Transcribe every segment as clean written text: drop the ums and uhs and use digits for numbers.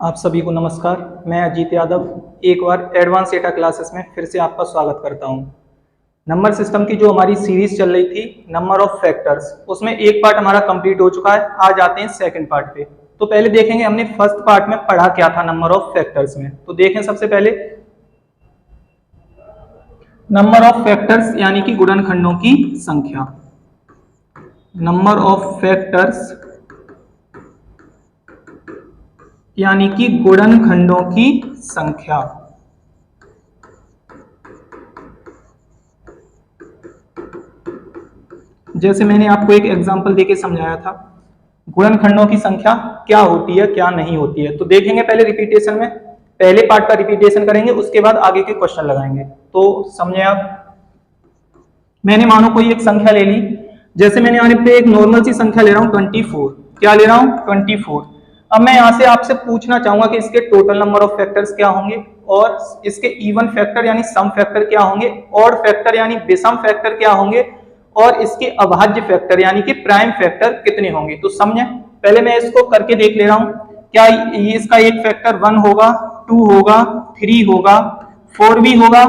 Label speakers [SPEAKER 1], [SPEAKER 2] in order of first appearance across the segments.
[SPEAKER 1] आप सभी को नमस्कार। मैं अजीत यादव एक बार एडवांस डेटा क्लासेस में फिर से आपका स्वागत करता हूं। नंबर सिस्टम की जो हमारी सीरीज चल रही थी नंबर ऑफ फैक्टर्स, उसमें एक पार्ट हमारा कंप्लीट हो चुका है। आज आते हैं सेकंड पार्ट पे। तो पहले देखेंगे हमने फर्स्ट पार्ट में पढ़ा क्या था नंबर ऑफ फैक्टर्स में। तो देखें सबसे पहले नंबर ऑफ फैक्टर्स यानी कि गुणनखंडों की संख्या। नंबर ऑफ फैक्टर्स यानी कि गुणनखंडों की संख्या। जैसे मैंने आपको एक एग्जांपल देके समझाया था, गुणनखंडों की संख्या क्या होती है क्या नहीं होती है। तो देखेंगे पहले रिपीटेशन में, पहले पार्ट का रिपीटेशन करेंगे, उसके बाद आगे के क्वेश्चन लगाएंगे। तो समझे आप। मैंने मानो कोई एक संख्या ले ली, जैसे मैंने यहाँ पे एक नॉर्मल सी संख्या ले रहा हूँ 24। क्या ले रहा हूँ? 24। अब मैं यहाँ से आपसे पूछना चाहूंगा कि इसके टोटल नंबर ऑफ फैक्टर्स क्या होंगे, और इसके इवन फैक्टर यानी सम फैक्टर क्या होंगे, ऑड फैक्टर यानी विषम फैक्टर क्या होंगे, और इसके अभाज्य फैक्टर यानी कि प्राइम फैक्टर कितने होंगे। तो समझे, पहले मैं इसको करके देख ले रहा हूँ। क्या ये इसका एक फैक्टर 1 होगा, 2 होगा, 3 होगा, 4 भी होगा,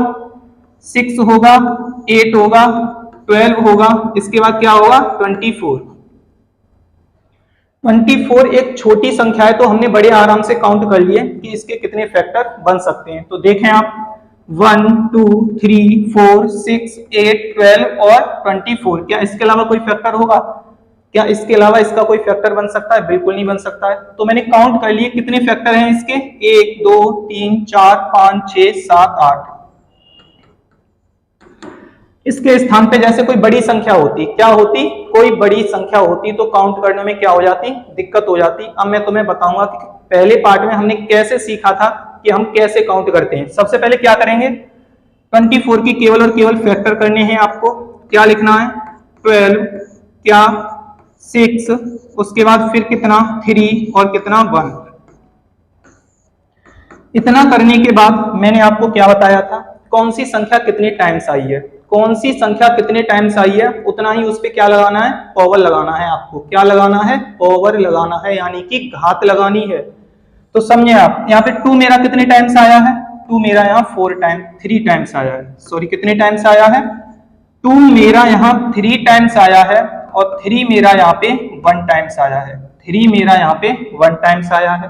[SPEAKER 1] 6 होगा, 8 होगा, 12 होगा, इसके बाद क्या होगा 24। 24 एक छोटी संख्या है, तो हमने बड़े आराम से काउंट कर लिए कि इसके कितने फैक्टर बन सकते हैं। तो देखें आप, 1 2 3 4 6 8 12 और 24। क्या इसके अलावा कोई फैक्टर होगा? क्या इसके अलावा इसका कोई फैक्टर बन सकता है? बिल्कुल नहीं बन सकता है। तो मैंने काउंट कर लिए कितने फैक्टर हैं इसके, 1 2 3 4 5 6 7 8। इसके स्थान पे जैसे कोई बड़ी संख्या होती, क्या होती, कोई बड़ी संख्या होती, तो काउंट करने में क्या हो जाती, दिक्कत हो जाती। अब मैं तुम्हें बताऊंगा कि पहले पार्ट में हमने कैसे सीखा था कि हम कैसे काउंट करते हैं। सबसे पहले क्या करेंगे, 24 की केवल और केवल फैक्टर करने हैं आपको। क्या लिखना है, 12, क्या 6, उसके बाद फिर कितना 3 और कितना 1। इतना करने के बाद मैंने आपको क्या बताया था, कौन सी संख्या कितने टाइम्स आई है, कौन सी संख्या कितने टाइम्स आई है, उतना ही उस पर क्या लगाना है, पावर लगाना है। आपको क्या लगाना है, पावर लगाना है, यानी कि घात लगानी है। तो समझे आप, यहाँ पे 2 मेरा कितने टाइम्स आया है, 2 मेरा यहाँ 3 टाइम्स आया है। सॉरी, कितने टाइम्स आया है, 2 मेरा यहाँ 3 टाइम्स आया है, और 3 मेरा यहाँ पे 1 टाइम्स आया है। 3 मेरा यहाँ पे 1 टाइम्स आया है।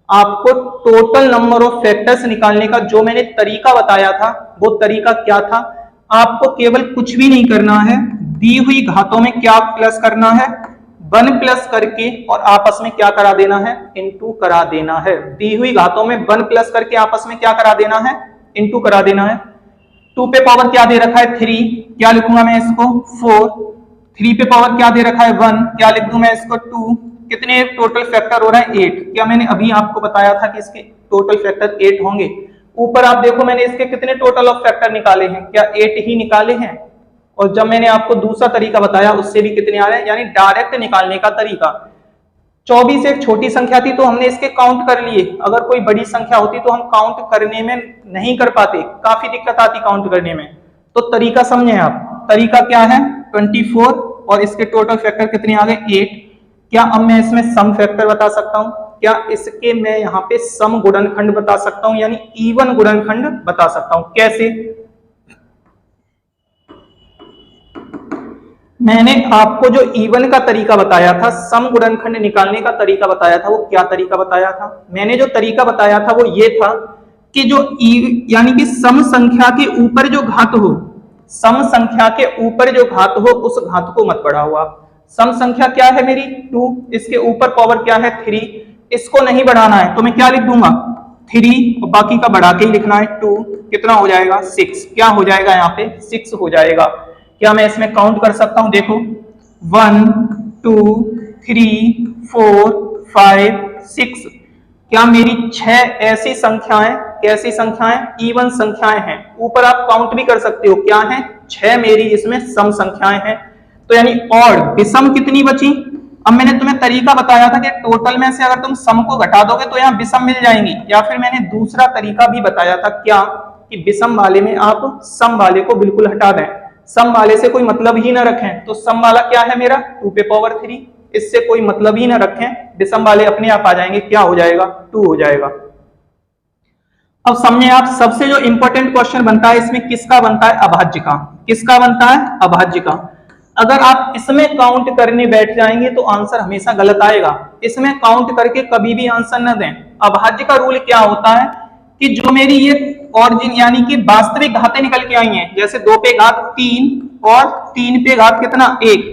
[SPEAKER 1] आपको टोटल नंबर ऑफ फैक्टर्स निकालने का जो मैंने तरीका बताया था, वो तरीका क्या था, आपको केवल कुछ भी नहीं करना है, दी हुई घातों में क्या प्लस करना है, 1 प्लस करके और आपस में क्या करा देना है, इनटू करा देना है। दी हुई घातों में 1 प्लस करके आपस में क्या करा देना है, इनटू करा देना है। 2 पे पावर क्या दे रखा है, 3, क्या लिखूंगा मैं इसको 4। 3 पे पावर क्या दे रखा है, 1, क्या लिख दूं मैं इसको 2। कितने टोटल फैक्टर हो रहा है, 8। क्या मैंने अभी आपको बताया था कि इसके टोटल फैक्टर 8 होंगे। ऊपर आप देखो मैंने इसके कितने टोटल ऑफ फैक्टर निकाले हैं, क्या 8 ही निकाले हैं। और जब मैंने आपको दूसरा तरीका बताया उससे भी कितने आ रहे हैं, यानी डायरेक्ट निकालने का तरीका। 24 एक छोटी संख्या थी तो हमने इसके काउंट कर लिए। अगर कोई बड़ी संख्या होती तो हम काउंट करने में नहीं कर पाते, काफी दिक्कत आती काउंट करने में। तो तरीका समझे आप, तरीका क्या है, 24 और इसके टोटल फैक्टर कितने आ गए, 8। क्या अब मैं इसमें सम फैक्टर बता सकता हूं, क्या इसके मैं यहाँ पे सम गुणनखंड बता सकता हूं, यानी इवन गुणनखंड बता सकता हूं। कैसे, मैंने आपको जो इवन का तरीका बताया था, सम गुणनखंड निकालने का तरीका बताया था, वो क्या तरीका बताया था, मैंने जो तरीका बताया था वो ये था कि जो यानी कि सम संख्या के ऊपर जो घात हो, सम संख्या के ऊपर जो घात हो उस घात को मत बढ़ाओ आप। सम संख्या क्या है मेरी 2, इसके ऊपर पावर क्या है 3, इसको नहीं बढ़ाना है तो मैं क्या लिख दूंगा 3 और बाकी का बढ़ा के ही लिखना है 2। कितना हो जाएगा 6, क्या हो जाएगा यहाँ पे 6 हो जाएगा। क्या मैं इसमें काउंट कर सकता हूं, देखो 1 2 3 4 5 6। क्या मेरी 6 ऐसी संख्याएं, कैसी संख्याएं, इवन संख्याएं हैं। ऊपर आप काउंट भी कर सकते हो, क्या है 6 मेरी इसमें सम संख्याएं हैं। तो यानी और विषम कितनी बची। अब मैंने तुम्हें तरीका बताया था कि टोटल में से अगर तुम सम को घटा दोगे तो यहाँ विषम मिल जाएंगी, या फिर मैंने दूसरा तरीका भी बताया था, क्या कि विषम वाले में आप सम वाले को बिल्कुल हटा दें, सम वाले से कोई मतलब ही ना रखें। तो सम वाला क्या है मेरा 2 पे पावर 3, इससे कोई मतलब ही ना रखें, विषम वाले अपने आप आ जाएंगे, क्या हो जाएगा 2 हो जाएगा। अब समझे आप, सबसे जो इंपॉर्टेंट क्वेश्चन बनता है इसमें किसका बनता है, अभाज्य का। किसका बनता है, अभाज्य का। अगर आप इसमें काउंट करने बैठ जाएंगे तो आंसर हमेशा गलत आएगा। इसमें काउंट करके कभी भी आंसर न दें। अभाज्य का रूल क्या होता है कि जो मेरी ये ऑरिजिन यानी कि वास्तविक घातें निकल के आई हैं, जैसे 2 पे घात 3 और 3 पे घात कितना 1,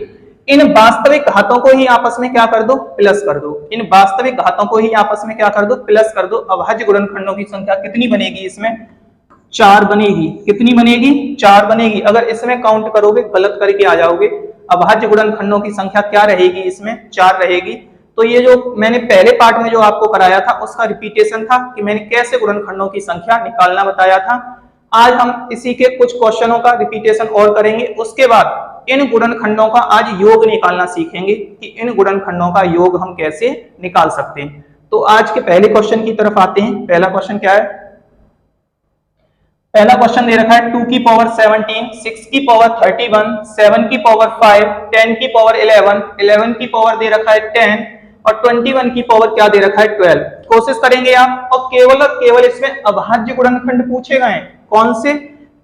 [SPEAKER 1] इन वास्तविक घातों को ही आपस में क्या कर दो, प्लस कर दो। इन वास्तविक घातों को ही आपस में क्या कर दो, प्लस कर दो। अभाज्य गुणनखंडों की संख्या कितनी बनेगी, इसमें 4 बनेगी। कितनी बनेगी, 4 बनेगी। अगर इसमें काउंट करोगे गलत करके आ जाओगे। अभाज्य गुणनखंडों की संख्या क्या रहेगी, इसमें 4 रहेगी। तो ये जो मैंने पहले पार्ट में जो आपको कराया था उसका रिपीटेशन था कि मैंने कैसे गुणनखंडों की संख्या निकालना बताया था। आज हम इसी के कुछ क्वेश्चनों का रिपीटेशन और करेंगे। उसके बाद इन गुणनखंडों का आज योग निकालना सीखेंगे कि इन गुणनखंडों का योग हम कैसे निकाल सकते हैं। तो आज के पहले क्वेश्चन की तरफ आते हैं। पहला क्वेश्चन क्या है, पहला क्वेश्चन दे रखा है 2 की पावर 17, 6 की पावर 31, 7 की पावर 5, 10 की पावर 11, 11 की पावर दे रखा है 10 और 21 की पावर क्या दे रखा है 12। कोशिश करेंगे आप, और केवल इसमें अभाज्य गुणनखंड पूछे गए। कौन से,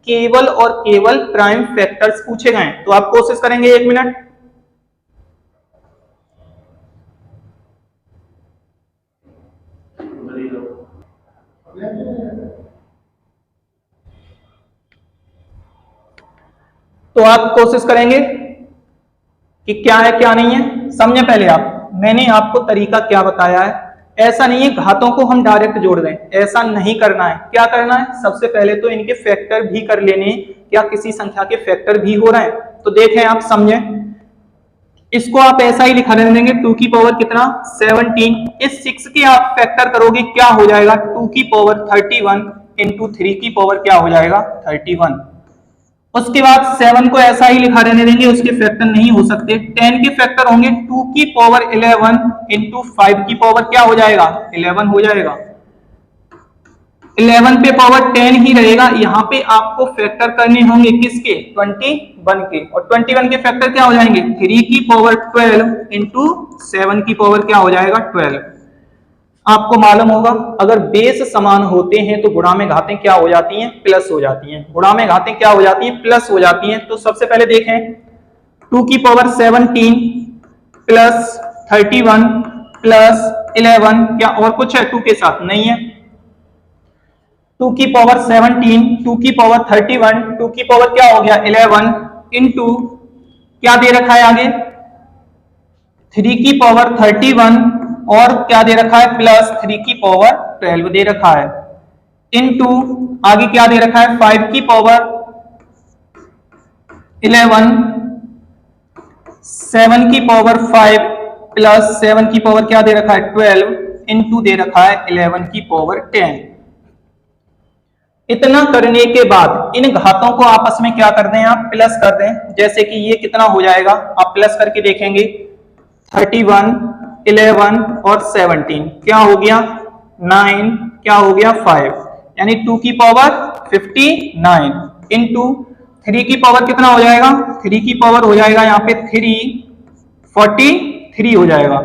[SPEAKER 1] केवल और केवल प्राइम फैक्टर्स पूछे गए। तो आप कोशिश करेंगे, 1 मिनट। तो आप कोशिश करेंगे कि क्या है क्या नहीं है। समझे पहले आप, मैंने आपको तरीका क्या बताया है। ऐसा नहीं है घातों को हम डायरेक्ट जोड़ दें, ऐसा नहीं करना है। क्या करना है, सबसे पहले तो इनके फैक्टर भी कर लेने। क्या किसी संख्या के फैक्टर भी हो रहे हैं, तो देखें आप, समझें। इसको आप ऐसा ही लिखा देंगे 2 की पावर कितना 17। इस 6 के आप फैक्टर करोगे, क्या हो जाएगा 2 की पावर 31 इंटू 3 की पावर क्या हो जाएगा 31। उसके बाद 7 को ऐसा ही लिखा रहने देंगे, उसके फैक्टर नहीं हो सकते। 10 के फैक्टर होंगे 2 की पावर 11 इंटू 5 की पावर क्या हो जाएगा 11 हो जाएगा। 11 पे पावर 10 ही रहेगा। यहाँ पे आपको फैक्टर करने होंगे किसके, 21 के। और 21 के फैक्टर क्या हो जाएंगे 3 की पावर 12 इंटू 7 की पावर क्या हो जाएगा 12। आपको मालूम होगा अगर बेस समान होते हैं तो गुणा में घातें क्या हो जाती हैं, प्लस हो जाती हैं। गुणा में घातें क्या हो जाती हैं, प्लस हो जाती हैं। तो सबसे पहले देखें 2 की पावर 17 प्लस 31 प्लस 11, क्या और कुछ है 2 के साथ, नहीं है। 2 की पावर 17, 2 की पावर 31, 2 की पावर क्या हो गया 11 इंटू क्या दे रखा है आगे 3 की पावर 31 और क्या दे रखा है प्लस 3 की पावर 12 दे रखा है, इनटू आगे क्या दे रखा है 5 की पावर 11, 7 की पावर 5 प्लस 7 की पावर क्या दे रखा है 12 इनटू दे रखा है 11 की पावर 10। इतना करने के बाद इन घातों को आपस में क्या कर दें आप, प्लस कर दें। जैसे कि ये कितना हो जाएगा, आप प्लस करके देखेंगे 31, 11 और 17 क्या हो गया 9, क्या हो गया 5, यानी 2 की पावर 59 इंटू 3 की पावर कितना हो जाएगा, 3 की पावर हो जाएगा यहाँ पे 43 हो जाएगा,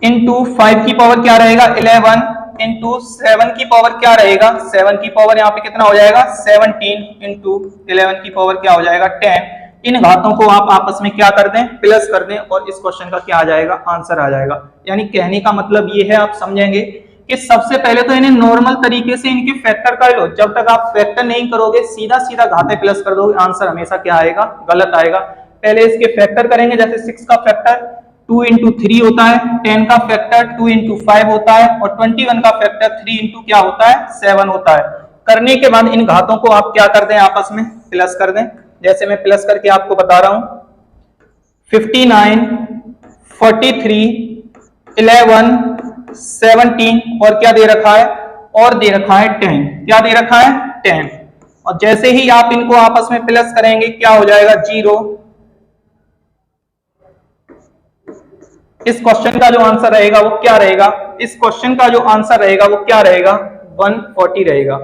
[SPEAKER 1] इंटू 5 की पावर क्या रहेगा 11 इंटू 7 की पावर क्या रहेगा, 7 की पावर यहाँ पे कितना हो जाएगा 17 इंटू 11 की पावर क्या हो जाएगा 10। इन घातों को आप आपस में क्या कर दें, प्लस कर दें और इस क्वेश्चन का क्या आ जाएगा, आंसर आ जाएगा। यानी कहने का मतलब ये है, आप समझेंगे कि सबसे पहले तो इन्हें नॉर्मल तरीके से इनके फैक्टर कर लो। जब तक आप फैक्टर नहीं करोगे सीधा सीधा घाते प्लस कर दोगे, आंसर हमेशा क्या आएगा, गलत आएगा। पहले इसके फैक्टर करेंगे, जैसे 6 का फैक्टर 2 इंटू 3 होता है, 10 का फैक्टर 2 इंटू 5 होता है और 21 का फैक्टर 3 इंटू क्या होता है 7 होता है। करने के बाद इन घातों को आप क्या कर दें, आपस में प्लस कर दें। जैसे मैं प्लस करके आपको बता रहा हूं 59, 43, 11, 17 और क्या दे रखा है, और दे रखा है 10, क्या दे रखा है 10। और जैसे ही आप इनको आपस में प्लस करेंगे क्या हो जाएगा 0। इस क्वेश्चन का जो आंसर रहेगा वो क्या रहेगा, इस क्वेश्चन का जो आंसर रहेगा वो क्या रहेगा 140 रहेगा।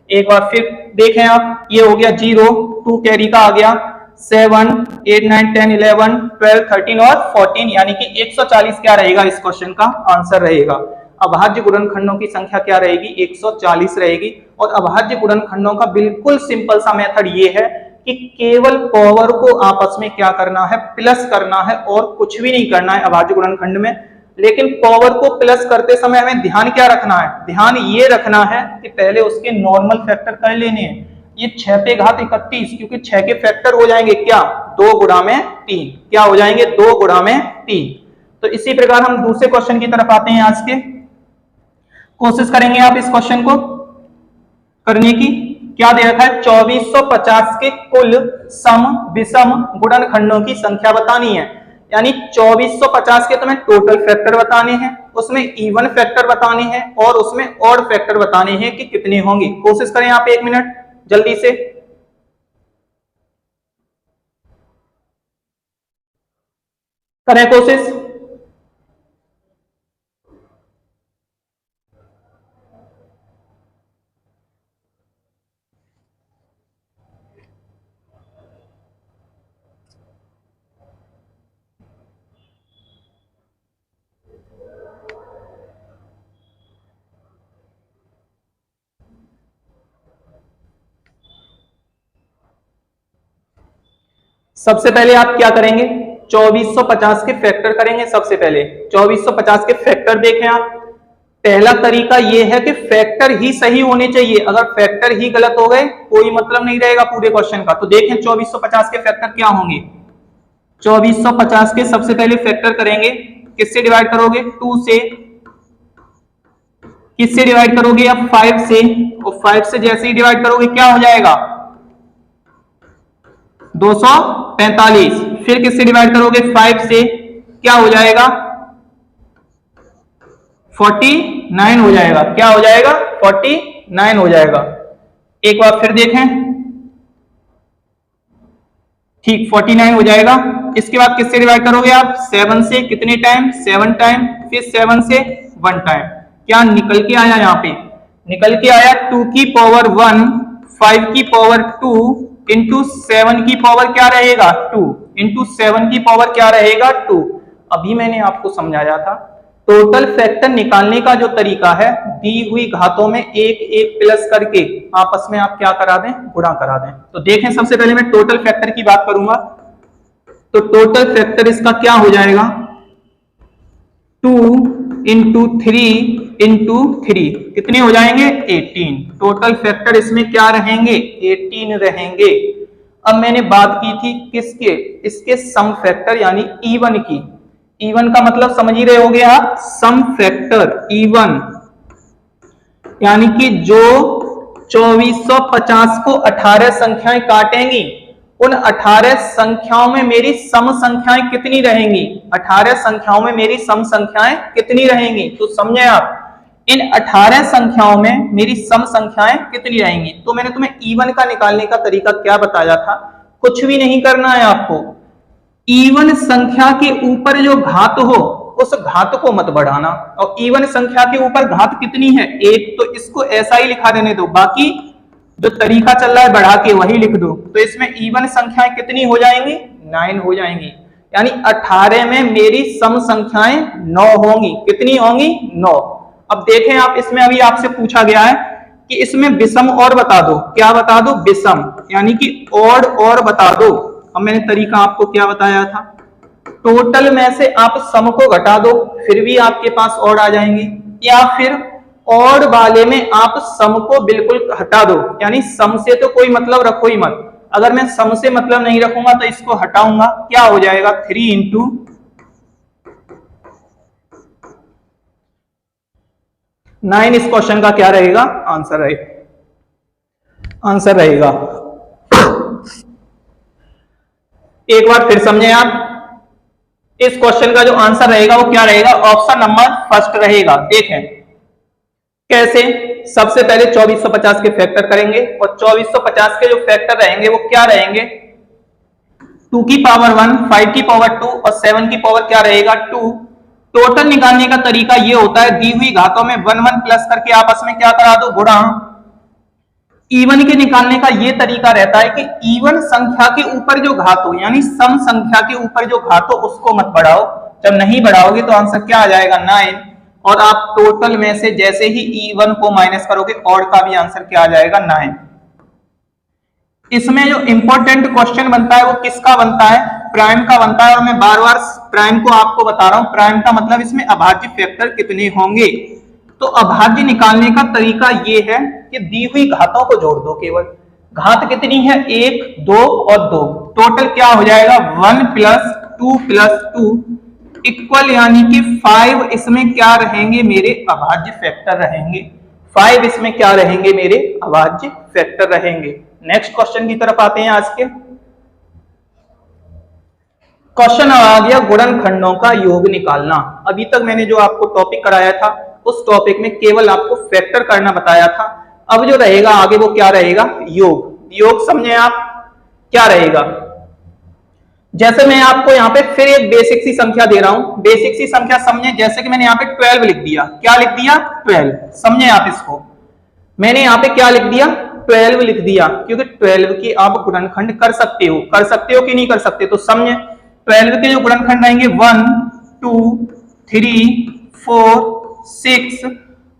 [SPEAKER 1] एक बार फिर देखें आप, ये हो गया 0, 2 कैरी का आ गया, 7, 8, 9, 10, 11, 12, 13 और 14 यानी कि 140 क्या रहेगा इस क्वेश्चन का आंसर रहेगा। अभाज्य गुणनखंडों की संख्या क्या रहेगी 140 रहेगी। और अभाज्य गुणनखंडों का बिल्कुल सिंपल सा मेथड ये है कि केवल पावर को आपस में क्या करना है प्लस करना है और कुछ भी नहीं करना है अभाज्य गुणनखंड में। लेकिन पावर को प्लस करते समय हमें ध्यान क्या रखना है, ध्यान ये रखना है कि पहले उसके नॉर्मल फैक्टर कर लेने हैं। ये 6 पे घात 31 क्योंकि 6 के फैक्टर हो जाएंगे क्या 2 गुणा में 3, क्या हो जाएंगे 2 गुणा में 3। तो इसी प्रकार हम दूसरे क्वेश्चन की तरफ आते हैं। आज के कोशिश करेंगे आप इस क्वेश्चन को करने की। क्या दे रखा है 2450 के कुल सम विषम गुणनखंडों की संख्या बतानी है। यानी 2450 के तुम्हें टोटल फैक्टर बताने हैं, उसमें इवन फैक्टर बताने हैं और उसमें ऑड फैक्टर बताने हैं कि कितने होंगे। कोशिश करें आप 1 मिनट जल्दी से। करें कोशिश। सबसे पहले आप क्या करेंगे 2450 के फैक्टर करेंगे। सबसे पहले 2450 के फैक्टर देखें आप। पहला तरीका यह है कि फैक्टर ही सही होने चाहिए, अगर फैक्टर ही गलत हो गए कोई मतलब नहीं रहेगा पूरे क्वेश्चन का। तो देखें 2450 के फैक्टर क्या होंगे। 2450 के सबसे पहले फैक्टर करेंगे, किससे डिवाइड करोगे 2 से, किससे डिवाइड करोगे अब 5 से, और 5 से जैसे ही डिवाइड करोगे क्या हो जाएगा 245। फिर किससे डिवाइड करोगे 5 से, क्या हो जाएगा 49 हो जाएगा, क्या हो जाएगा 49 हो जाएगा। एक बार फिर देखें, ठीक 49 हो जाएगा। इसके बाद किससे डिवाइड करोगे आप 7 से, कितने टाइम 7 टाइम, फिर 7 से 1 टाइम। क्या निकल के आया यहाँ पे, निकल के आया 2 की पावर 1, 5 की पावर 2 इंटू 7 की पावर क्या रहेगा 2, इंटू 7 की पावर क्या रहेगा 2। अभी मैंने आपको समझाया था टोटल फैक्टर निकालने का जो तरीका है दी हुई घातों में एक एक प्लस करके आपस में आप क्या करा दें गुणा करा दें। तो देखें सबसे पहले मैं टोटल फैक्टर की बात करूंगा। तो टोटल फैक्टर इसका क्या हो जाएगा 2 इंटू 3 इंटू 3 कितने हो जाएंगे 18। टोटल फैक्टर इसमें क्या रहेंगे 18 रहेंगे। अब मैंने बात की थी किसके, इसके सम फैक्टर यानी इवन की। इवन का मतलब समझ ही रहे होगे आप, सम फैक्टर इवन यानी कि जो 2450 को 18 संख्याएं काटेंगी उन 18 संख्याओं में मेरी सम संख्याएं कितनी रहेंगी, 18 संख्याओं में मेरी सम संख्याएं कितनी रहेंगी। तो समझे आप इन 18 संख्याओं में मेरी सम संख्याएं कितनी रहेंगी। तो मैंने तुम्हें इवन का निकालने का तरीका क्या बताया था, कुछ भी नहीं करना है आपको, इवन संख्या के ऊपर जो घात हो उस घात को मत बढ़ाना। और इवन संख्या के ऊपर घात कितनी है 1, तो इसको ऐसा ही लिखा देने दो, बाकी जो तरीका चल रहा है बढ़ा के वही लिख दो। तो इसमें इवन संख्याएं कितनी हो जाएंगी 9 हो जाएंगी। यानी 18 में मेरी सम संख्याएं 9 होंगी, कितनी होंगी 9। अब देखें आप, इसमें अभी आपसे पूछा गया है कि इसमें विषम और बता दो, क्या बता दो विषम यानी कि ऑड और बता दो। अब मैंने तरीका आपको क्या बताया था, टोटल में से आप सम को घटा दो फिर भी आपके पास ऑड आ जाएंगे, या फिर ऑड वाले में आप सम को बिल्कुल हटा दो, यानी सम से तो कोई मतलब रखो ही मत। अगर मैं सम से मतलब नहीं रखूंगा तो इसको हटाऊंगा, क्या हो जाएगा 3 इंटू 9 इस क्वेश्चन का क्या रहेगा आंसर रहेगा, आंसर रहेगा। एक बार फिर समझे आप, इस क्वेश्चन का जो आंसर रहेगा वो क्या रहेगा, ऑप्शन नंबर फर्स्ट रहेगा। देखें कैसे, सबसे पहले 2450 के फैक्टर करेंगे और 2450 के जो फैक्टर रहेंगे वो क्या रहेंगे 2 की पावर 1, 5 की पावर 2 और 7 की पावर क्या रहेगा 2। टोटल निकालने का तरीका ये होता है दी हुई घातों में 1 1 प्लस करके आपस में क्या करा दो गुणा। इवन के निकालने का ये तरीका रहता है कि इवन संख्या के ऊपर जो घात हो, यानी सम संख्या के ऊपर जो घात हो उसको मत बढ़ाओ। जब नहीं बढ़ाओगे तो आंसर क्या आ जाएगा 9, और आप टोटल में से जैसे ही इवन को माइनस करोगे ऑड का भी आंसर क्या आ जाएगा 9। इसमें जो इंपॉर्टेंट क्वेश्चन बनता है वो किसका बनता है, प्राइम का बनता है। और मैं बार बार प्राइम को आपको बता रहा हूं, प्राइम का मतलब इसमें अभाज्य फैक्टर कितने होंगे। तो अभाज्य निकालने का तरीका ये है कि दी हुई घातों को जोड़ दो। केवल घात कितनी है, 1, 2 और 2, टोटल क्या हो जाएगा 1 + 2 + 2 इक्वल, यानी कि 5 इसमें क्या रहेंगे मेरे अभाज्य फैक्टर रहेंगे। 5 इसमें क्या रहेंगे मेरे अभाज्य फैक्टर रहेंगे। नेक्स्ट क्वेश्चन की तरफ आते हैं आज के। क्वेश्चन आ गया गुणनखंडों का योग निकालना। अभी तक मैंने जो आपको टॉपिक कराया था उस टॉपिक में केवल आपको फैक्टर करना बताया था। अब जो रहेगा आगे वो क्या रहेगा, योग। योग समझे आप क्या रहेगा। जैसे मैं आपको यहाँ पे फिर एक बेसिक सी संख्या दे रहा हूं, बेसिक सी संख्या समझे। जैसे कि मैंने यहाँ पे 12 लिख दिया, क्या लिख दिया 12, समझे आप इसको। मैंने यहाँ पे क्या लिख दिया 12 लिख दिया, क्योंकि 12 की आप गुणनखंड कर सकते हो कि नहीं कर सकते, तो समझे 12 के जो गुणनखंड रहेंगे 1, 2, 3, 4, 6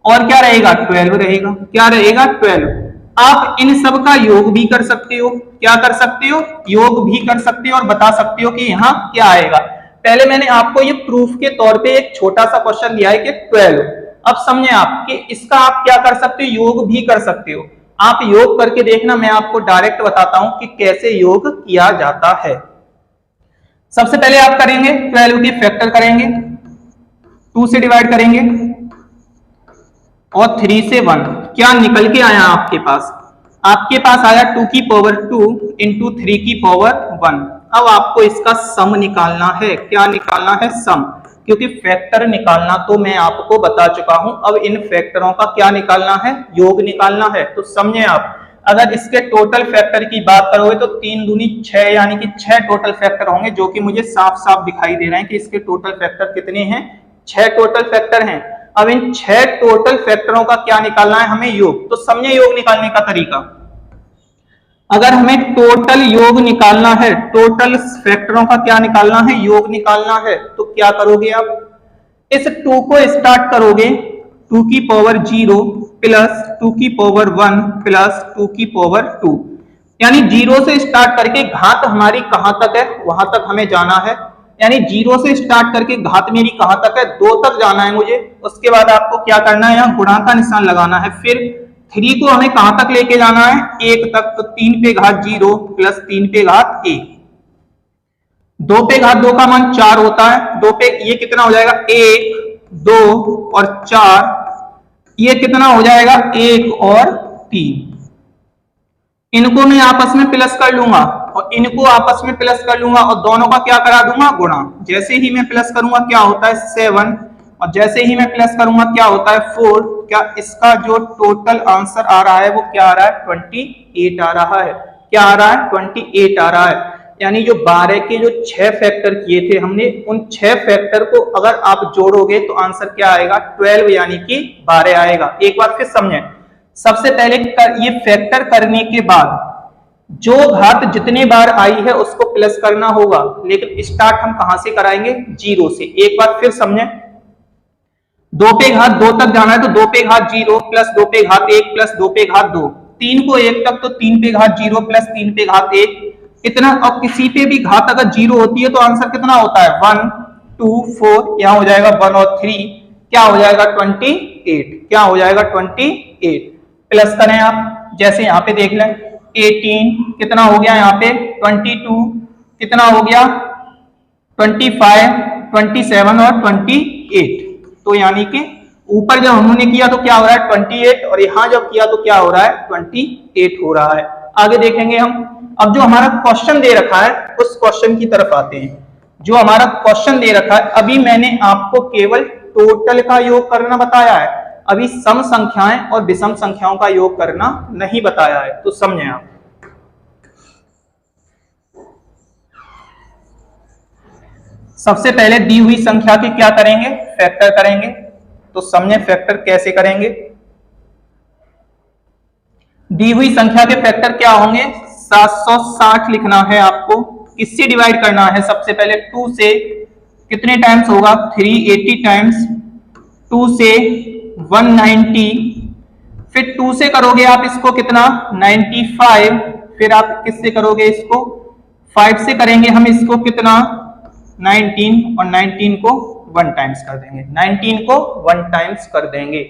[SPEAKER 1] और क्या रहेगा 12 रहेगा। क्या रहेगा 12। आप इन सब का योग भी कर सकते हो, क्या कर सकते हो, योग भी कर सकते हो और बता सकते हो कि यहाँ क्या आएगा। पहले मैंने आपको ये प्रूफ के तौर पे एक छोटा सा क्वेश्चन दिया है कि 12। अब समझे आप कि इसका आप क्या कर सकते हो, योग भी कर सकते हो। आप योग करके देखना, मैं आपको डायरेक्ट बताता हूं कि कैसे योग किया जाता है। सबसे पहले आप करेंगे 12 के फैक्टर करेंगे, 2 से डिवाइड करेंगे और 3 से 1। क्या निकल के आया आपके पास, आपके पास आया 2 की पावर 2 इंटू 3 की पावर 1। अब आपको इसका सम निकालना है। क्या निकालना है, सम, क्योंकि फैक्टर निकालना तो मैं आपको बता चुका हूं। अब इन फैक्टरों का क्या निकालना है, योग निकालना है। तो समझे आप, अगर इसके टोटल फैक्टर की बात करोगे तो 3 दूनी 6, यानी कि 6 टोटल फैक्टर होंगे, जो कि मुझे साफ साफ दिखाई दे रहे हैं कि इसके टोटल फैक्टर कितने हैं, 6 टोटल फैक्टर हैं। अब इन 6 टोटल फैक्टरों का क्या निकालना है हमें, योग। तो समझे योग निकालने का तरीका। अगर हमें टोटल योग निकालना है, टोटल फैक्टरों का क्या निकालना है, योग निकालना है, तो क्या करोगे आप, इस 2 को स्टार्ट करोगे 2 की पावर 0 प्लस 2 की पावर 1 प्लस 2 की पावर 2, यानी 0 से स्टार्ट करके घात हमारी कहां तक है वहां तक हमें जाना है। यानी 0 से स्टार्ट करके घात मेरी कहां तक है, 2 तक जाना है मुझे। उसके बाद आपको क्या करना है, यहाँ गुणा का निशान लगाना है। फिर 3 को हमें कहां तक लेके जाना है, 1 तक। तो 3 पे घात 0 प्लस 3 पे घात 1, 2 पे घात 2 का मान 4 होता है। 2 पे ये कितना हो जाएगा 1, 2 और 4, ये कितना हो जाएगा 1 और 3। इनको मैं आपस में प्लस कर लूंगा और इनको आपस में प्लस कर लूंगा और दोनों का क्या करा दूंगा, गुणा। जैसे ही मैं प्लस करूंगा क्या होता है 7, और जैसे ही मैं प्लस करूंगा क्या होता है 4। क्या इसका जो टोटल आंसर आ रहा है वो क्या आ रहा है 28 आ रहा है। क्या आ रहा है 28 आ रहा है। यानी जो 12 के जो 6 फैक्टर किए थे हमने, उन 6 फैक्टर को अगर आप जोड़ोगे तो आंसर क्या आएगा 12, यानी कि 12 आएगा। एक बार फिर समझें, सबसे पहले ये फैक्टर करने के बाद जो घात जितने बार आई है उसको प्लस करना होगा, लेकिन स्टार्ट हम कहां से कराएंगे 0 से। एक बार फिर समझें, 2 पे घात 2 तक जाना है तो 2 पे घात 0 प्लस 2 पे घात 1 प्लस 2 पे घात 2, 3 को 1 तक तो 3 पे घात 0 प्लस 3 पे घात 1, इतना। और किसी पे भी घात अगर 0 होती है तो आंसर कितना होता है 1, 2, 4, यहां हो जाएगा 1 और 3, क्या हो जाएगा 28। क्या हो जाएगा 28। प्लस करें आप, जैसे यहां पे देख लें 18 कितना हो गया, यहाँ पे 22 कितना हो गया 25, 27 और 28। तो यानी कि ऊपर जब हमने किया तो क्या हो रहा है 28, और यहां जब किया तो क्या हो रहा है 28 हो रहा है। आगे देखेंगे हम। अब जो हमारा क्वेश्चन दे रखा है उस क्वेश्चन की तरफ आते हैं। जो हमारा क्वेश्चन दे रखा है, अभी मैंने आपको केवल टोटल का योग करना बताया है, अभी सम संख्याएं और विषम संख्याओं का योग करना नहीं बताया है। तो समझें आप, सबसे पहले दी हुई संख्या के क्या करेंगे, फैक्टर करेंगे। तो समझे फैक्टर कैसे करेंगे। दी हुई संख्या के फैक्टर क्या होंगे, 760 लिखना है आपको। किससे डिवाइड करना है, सबसे पहले 2 से कितने टाइम्स होगा, 380 टाइम्स, 2 से 190, फिर 2 से करोगे आप इसको कितना 95, फिर आप किससे करोगे इसको 5 से करेंगे हम इसको कितना 19, और 19 को 1 टाइम्स कर देंगे, 19 को 1 टाइम्स कर देंगे।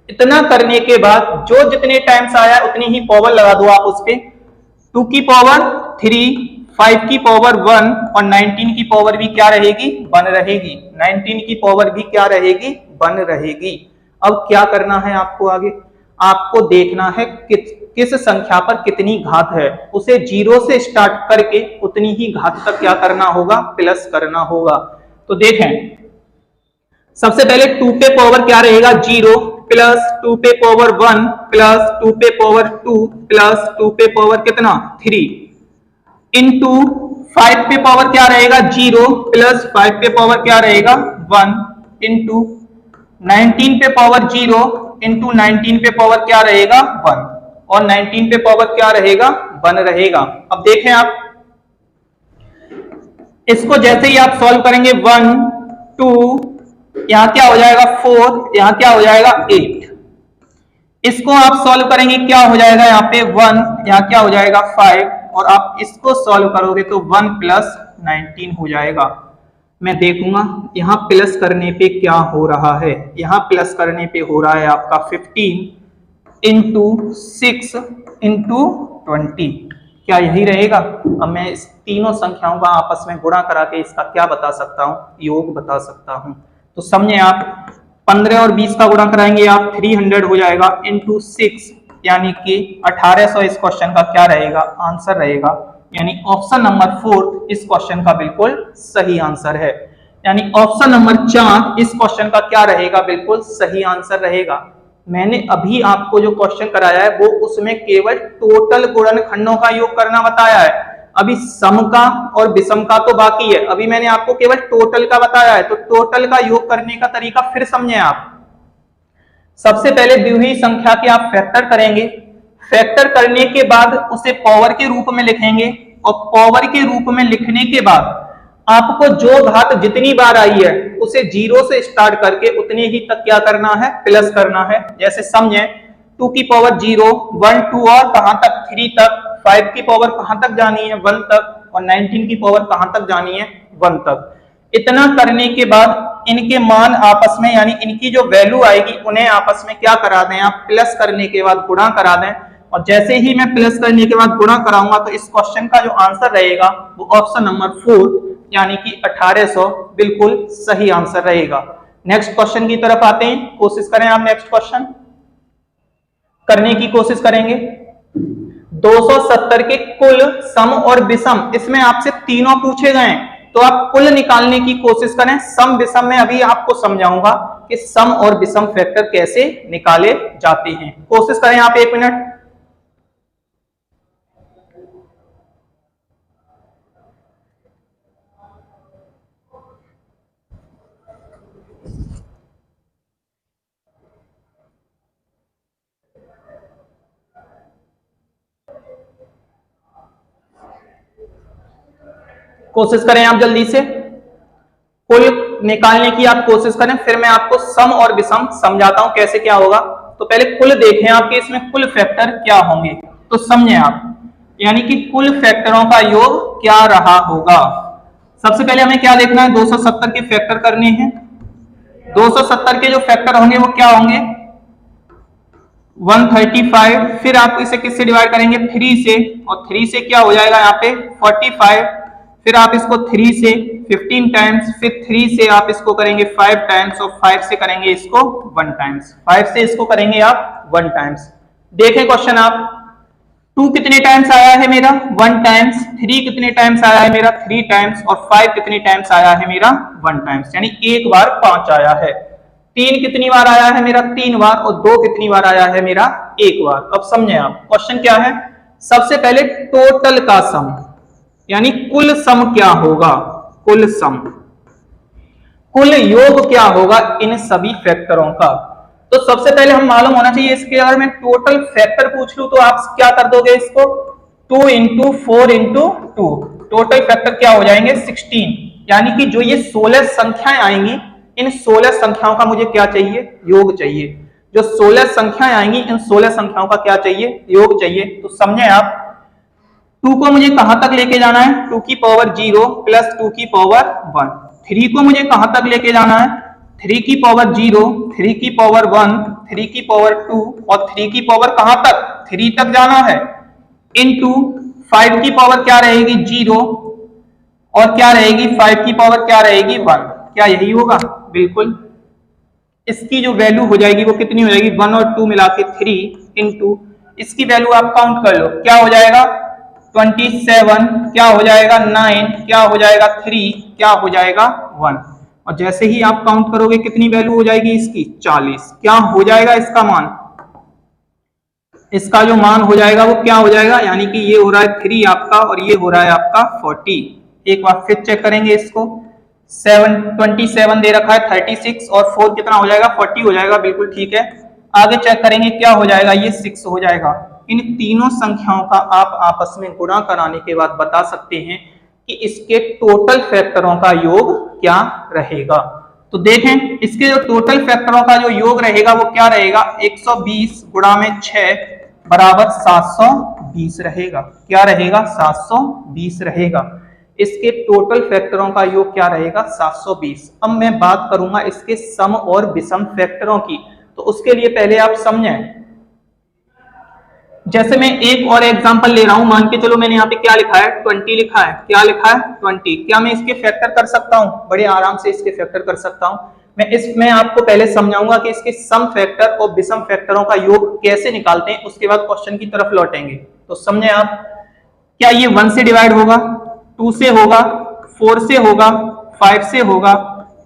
[SPEAKER 1] इतना करने के बाद जो जितने टाइम्स आया उतनी ही पावर लगा दो आप उस पे, 2 की पावर 3, 5 की पावर 1 और 19 की पावर भी क्या रहेगी, 1 रहेगी। 19 की पावर भी क्या रहेगी, 1 रहेगी। अब क्या करना है आपको आगे, आपको देखना है किस संख्या पर कितनी घात है, उसे 0 से स्टार्ट करके उतनी ही घात तक क्या करना होगा, प्लस करना होगा। तो देखें सबसे पहले 2 पे पावर क्या रहेगा 0, प्लस 2 पे पावर 1, प्लस 2 पे पावर 2, प्लस 2 पे पावर कितना 3, इनटू 5 पे पावर क्या रहेगा 0, प्लस 5 पे पावर क्या रहेगा 1, इनटू 19 पे पावर 0, इंटू 19 पे पावर क्या रहेगा 1, और 19 पे पावर क्या रहेगा 1 रहेगा। अब देखें आप इसको जैसे ही आप सॉल्व करेंगे 1 2, यहां क्या हो जाएगा 4, यहां क्या हो जाएगा 8, इसको आप सॉल्व करेंगे क्या हो जाएगा यहाँ पे 1, यहां क्या हो जाएगा 5, और आप इसको सॉल्व करोगे तो 1 प्लस 19 हो जाएगा। मैं देखूंगा यहां प्लस करने पे क्या हो रहा है, यहां प्लस करने पे हो रहा है आपका 15 इंटू 6 इंटू 20, क्या यही रहेगा। अब मैं इस तीनों संख्याओं का आपस में गुणा करा के इसका क्या बता सकता हूं, योग बता सकता हूं। तो समझे आप 15 और 20 का गुणा कराएंगे आप 300 हो जाएगा इंटू 6, यानी कि 1800 इस क्वेश्चन का क्या रहेगा, आंसर रहेगा। यानी ऑप्शन नंबर 4 इस क्वेश्चन का बिल्कुल सही आंसर है। यानी ऑप्शन नंबर 4 इस क्वेश्चन का क्या रहेगा, बिल्कुल सही आंसर रहेगा। मैंने अभी आपको जो क्वेश्चन कराया है वो उसमें केवल टोटल गुणनखंडों का योग करना बताया है, अभी सम का और विषम का तो बाकी है। अभी मैंने आपको केवल टोटल का बताया है, तो टोटल का योग करने का तरीका फिर समझे आप। सबसे पहले दी हुई संख्या के आप फैक्टर करेंगे, फैक्टर करने के बाद उसे पावर के रूप में लिखेंगे, और पावर के रूप में लिखने के बाद आपको जो घात जितनी बार आई है उसे 0 से स्टार्ट करके उतने ही तक क्या करना है, प्लस करना है। जैसे समझे 2 की पावर 0, 1 2 और कहां तक 3 तक, 5 की पावर कहां तक जानी है 1 तक, और 19 की पावर कहां तक जानी है 1 तक। इतना करने के बाद इनके मान आपस में, यानी इनकी जो वैल्यू आएगी उन्हें आपस में क्या करा दें आप, प्लस करने के बाद गुणा करा दें। और जैसे ही मैं प्लस करने के बाद गुणा कराऊंगा तो इस क्वेश्चन का जो आंसर रहेगा वो ऑप्शन नंबर 4 यानी कि 1800 बिल्कुल सही आंसर रहेगा। नेक्स्ट क्वेश्चन की तरफ आते हैं, कोशिश करें आप नेक्स्ट क्वेश्चन करने की कोशिश करेंगे। 270 के कुल, सम और विषम, इसमें आपसे तीनों पूछे गए, तो आप कुल निकालने की कोशिश करें। सम विषम में अभी आपको समझाऊंगा कि सम और विषम फैक्टर कैसे निकाले जाते हैं। कोशिश करें आप 1 मिनट। कोशिश करें आप जल्दी से, कुल निकालने की आप कोशिश करें, फिर मैं आपको सम और विषम समझाता हूं कैसे क्या होगा। तो पहले कुल देखें आपके इसमें कुल फैक्टर क्या होंगे, तो समझें आप, यानी कि कुल फैक्टरों का योग क्या रहा होगा। सबसे पहले हमें क्या देखना है, 270 के फैक्टर करने हैं। 270 के जो फैक्टर होंगे वो क्या होंगे 135, फिर आप इसे किससे डिवाइड करेंगे 3 से, और 3 से क्या हो जाएगा यहाँ पे 45, फिर आप इसको 3 से 15 टाइम्स, फिर 3 से आप इसको करेंगे 5 टाइम्स, और 5 से करेंगे इसको 1 टाइम्स, 5 से इसको करेंगे आप 1 टाइम्स। देखें क्वेश्चन आप, 2 कितने टाइम्स आया है मेरा 1 टाइम्स, 3 कितने टाइम्स आया है मेरा 3 टाइम्स, और 5 कितने टाइम्स आया है मेरा 1 टाइम्स, यानी एक बार 5 आया है। 3 कितनी बार आया है मेरा 3 बार, और 2 कितनी बार आया है मेरा 1 बार। अब समझे आप क्वेश्चन क्या है, सबसे पहले टोटल का सम, यानी कुल सम क्या होगा, कुल सम, कुल योग क्या होगा इन सभी फैक्टरों का। तो सबसे पहले हम मालूम होना चाहिए इसके, अगर मैं टोटल फैक्टर पूछ लूं तो आप क्या कर दोगे इसको, 2 इंटू 4 इंटू 2, टोटल फैक्टर क्या हो जाएंगे 16। यानी कि जो ये 16 संख्याएं आएंगी, इन 16 संख्याओं का मुझे क्या चाहिए, योग चाहिए। जो 16 संख्याएं आएंगी, इन 16 संख्याओं का क्या चाहिए, योग चाहिए। तो समझे आप, 2 को मुझे कहां तक लेके जाना है, 2 की पावर 0 प्लस 2 की पावर 1। 3 को मुझे कहां तक लेके जाना है, 3 की पावर 0, 3 की पावर 1, 3 की पावर 2 और 3 की पावर कहां तक, 3 तक जाना है। इनटू 5 की पावर क्या रहेगी 0 और क्या रहेगी 5 की पावर क्या रहेगी 1। क्या यही होगा, बिल्कुल। इसकी जो वैल्यू हो जाएगी वो कितनी हो जाएगी, 1 और 2 मिला के 3 इंटू इसकी वैल्यू आप काउंट कर लो, क्या हो जाएगा 27, क्या हो जाएगा 9, क्या हो जाएगा 3, क्या हो जाएगा 1। और जैसे ही आप काउंट करोगे कितनी वैल्यू हो जाएगी इसकी 40। क्या हो जाएगा इसका मान, इसका जो मान हो जाएगा वो क्या हो जाएगा, यानी कि ये हो रहा है 3 आपका और ये हो रहा है आपका 40। एक बार फिर चेक करेंगे इसको, 27 दे रखा है, 36 और 4 कितना हो जाएगा 40 हो जाएगा, बिल्कुल ठीक है। आगे चेक करेंगे क्या हो जाएगा, ये 6 हो जाएगा। इन तीनों संख्याओं का आप आपस में गुणा कराने के बाद बता सकते हैं कि इसके टोटल फैक्टरों का योग क्या रहेगा। तो देखें इसके जो टोटल फैक्टरों का जो योग रहेगा वो क्या रहेगा, 120 गुणा में 6 बराबर 720 रहेगा। क्या रहेगा, 720 रहेगा। इसके टोटल फैक्टरों का योग क्या रहेगा 720। अब मैं बात करूंगा इसके सम और विषम फैक्टरों की, तो उसके लिए पहले आप समझें। जैसे मैं एक और एग्जांपल ले रहा हूं, मान के चलो मैंने यहाँ पे क्या लिखा है 20 लिखा है, क्या लिखा है 20। क्या मैं इसके फैक्टर कर सकता हूं, बड़े आराम से इसके फैक्टर कर सकता हूं। मैं आपको पहले समझाऊंगा कि इसके सम फैक्टर और विषम फैक्टरों का योग कैसे निकालते हैं, उसके बाद क्वेश्चन की तरफ लौटेंगे। तो समझे आप, क्या ये 1 से डिवाइड होगा, 2 से होगा, 4 से होगा, 5 से होगा,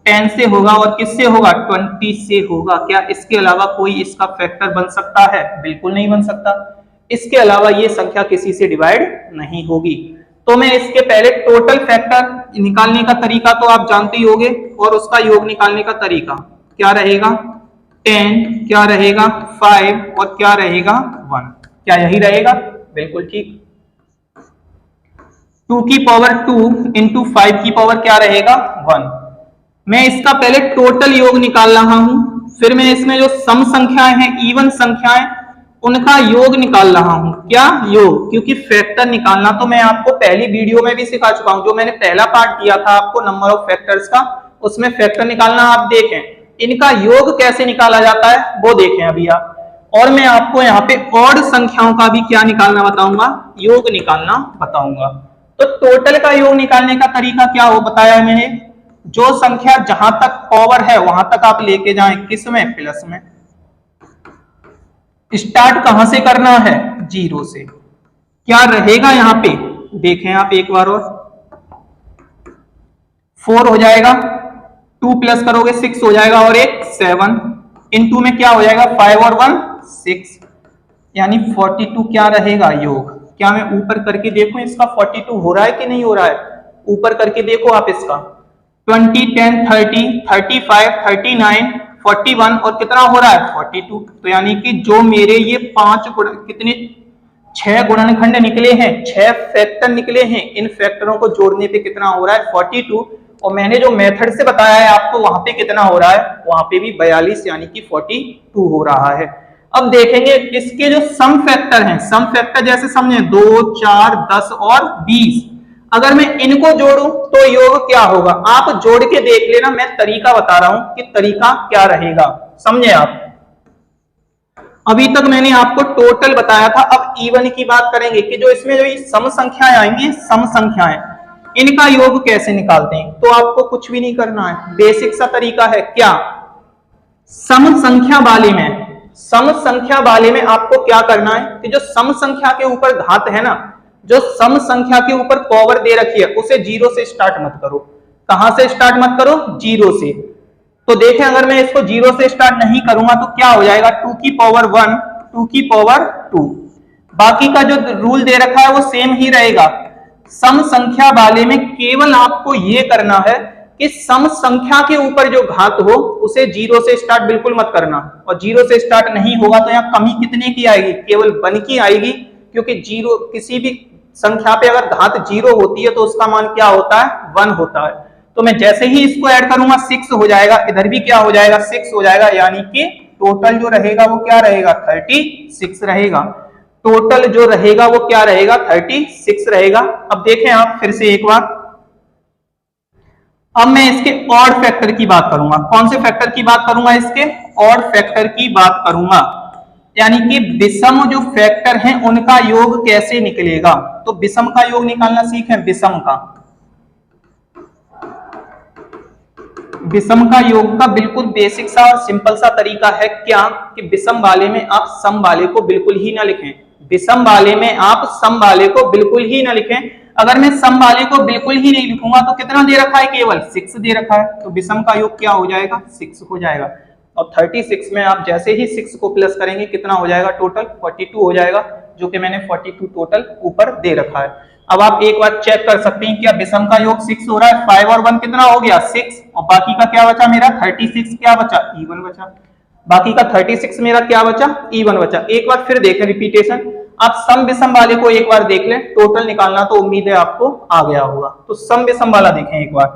[SPEAKER 1] 10 से होगा और किससे होगा 20 से होगा। क्या इसके अलावा कोई इसका फैक्टर बन सकता है, बिल्कुल नहीं बन सकता। इसके अलावा ये संख्या किसी से डिवाइड नहीं होगी। तो मैं इसके पहले टोटल फैक्टर निकालने का तरीका तो आप जानते ही होंगे, और उसका योग निकालने का तरीका क्या रहेगा, 10, क्या रहेगा 5 और क्या रहेगा 1। क्या यही रहेगा, बिल्कुल ठीक। 2 की पावर 2 इंटू 5 की पावर क्या रहेगा 1। मैं इसका पहले टोटल योग निकाल रहा हूं, फिर मैं इसमें जो सम संख्याएं हैं, इवन संख्याएं, उनका योग निकाल रहा हूं। क्या योग, क्योंकि फैक्टर निकालना तो मैं आपको पहली वीडियो में भी सिखा चुका हूं, जो मैंने पहला पार्ट दिया था आपको नंबर ऑफ फैक्टर्स का, उसमें फैक्टर निकालना आप देखें। इनका योग कैसे निकाला जाता है वो देखें अभी आप। और मैं आपको यहाँ पे ऑड संख्याओं का भी क्या निकालना बताऊंगा, योग निकालना बताऊंगा। तो टोटल का योग निकालने का तरीका क्या हो बताया है मैंने, जो संख्या जहां तक पावर है वहां तक आप लेके जाएं, किस में, प्लस में। स्टार्ट कहां से करना है, 0 से। क्या रहेगा यहां पे, देखें आप एक बार और, 4 हो जाएगा, 2 प्लस करोगे 6 हो जाएगा और एक 7, इन 2 में क्या हो जाएगा 5 और 1 6, यानी 42 क्या रहेगा योग। क्या मैं ऊपर करके देखूं इसका 42 हो रहा है कि नहीं हो रहा है, ऊपर करके देखो आप इसका 20, 10, 30, 35, 39, 41 और कितना हो रहा है 42। तो यानी कि जो मेरे ये 5 कितने 6 गुणनखंड निकले हैं, 6 फैक्टर निकले हैं, इन फैक्टरों को जोड़ने पे कितना हो रहा है 42। और मैंने जो मेथड से बताया है आपको वहां पे कितना हो रहा है, वहां पे भी 42 यानी कि 42 हो रहा है। अब देखेंगे इसके जो सम फैक्टर हैं, सम फैक्टर जैसे समझे 2, 4, 10 और 20, अगर मैं इनको जोड़ूं तो योग क्या होगा, आप जोड़ के देख लेना, मैं तरीका बता रहा हूं कि तरीका क्या रहेगा, समझे आप। अभी तक मैंने आपको टोटल बताया था, अब इवन की बात करेंगे कि जो इसमें जो सम संख्याएं आएंगी, सम संख्याएं, इनका योग कैसे निकालते हैं। तो आपको कुछ भी नहीं करना है, बेसिक सा तरीका है। क्या, सम संख्या वाले में, सम संख्या वाले में आपको क्या करना है कि जो सम संख्या के ऊपर घात है ना, जो सम संख्या के ऊपर पावर दे रखी है, उसे 0 से स्टार्ट मत करो। कहां से स्टार्ट मत करो, 0 से। तो देखें अगर मैं इसको 0 से स्टार्ट नहीं करूंगा तो क्या हो जाएगा 2 की पावर 1, 2 की पावर 2। बाकी का जो रूल दे रखा है वो सेम ही रहेगा। सम संख्या वाले में केवल आपको ये करना है कि सम संख्या के ऊपर जो घात हो उसे जीरो से स्टार्ट बिल्कुल मत करना, और जीरो से स्टार्ट नहीं होगा तो यहाँ कमी कितने की आएगी, केवल 1 की आएगी, क्योंकि जीरो किसी भी संख्या पे अगर घात जीरो होती है तो उसका मान क्या होता है, 1 होता है। तो मैं जैसे ही इसको ऐड करूंगा 6 हो जाएगा, इधर भी क्या हो जाएगा, 6 हो जाएगा, यानी कि टोटल जो रहेगा वो क्या रहेगा, 36 रहेगा। टोटल जो रहेगा वो क्या रहेगा, 36 रहेगा। अब देखें आप फिर से एक बार, अब मैं इसके ऑड फैक्टर की बात करूंगा। कौन से फैक्टर की बात करूंगा, इसके ऑड फैक्टर की बात करूंगा, यानी कि विषम जो फैक्टर हैं उनका योग कैसे निकलेगा। तो विषम का योग निकालना सीखें, विषम का योग का बिल्कुल बेसिक सा और सिंपल सा तरीका है क्या, कि विषम वाले में आप सम वाले को बिल्कुल ही ना लिखें, विषम वाले में आप सम वाले को बिल्कुल ही ना लिखें। अगर मैं सम वाले को बिल्कुल ही नहीं लिखूंगा तो कितना दे रखा है, केवल 6 दे रखा है, तो विषम का योग क्या हो जाएगा, 6 हो जाएगा। और 36 में आप जैसे ही 6 को प्लस करेंगे कितना हो जाएगा, टोटल 42 हो जाएगा, जो कि मैंने 42 टोटल ऊपर दे रखा है। अब आप एक बार चेक कर सकते हैं क्या विषम का योग 6 हो रहा है, 5 और 1 कितना हो गया, 6, और बाकी का क्या बचा मेरा, 36 क्या बचा, E1 बचा, बाकी का 36 मेरा क्या बचा, E1 बचा। एक बार फिर देखें रिपीटेशन, आप सम विषम वाले को एक बार देख लें, टोटल निकालना तो उम्मीद है आपको आ गया होगा। तो सम विषम वाला देखें एक बार,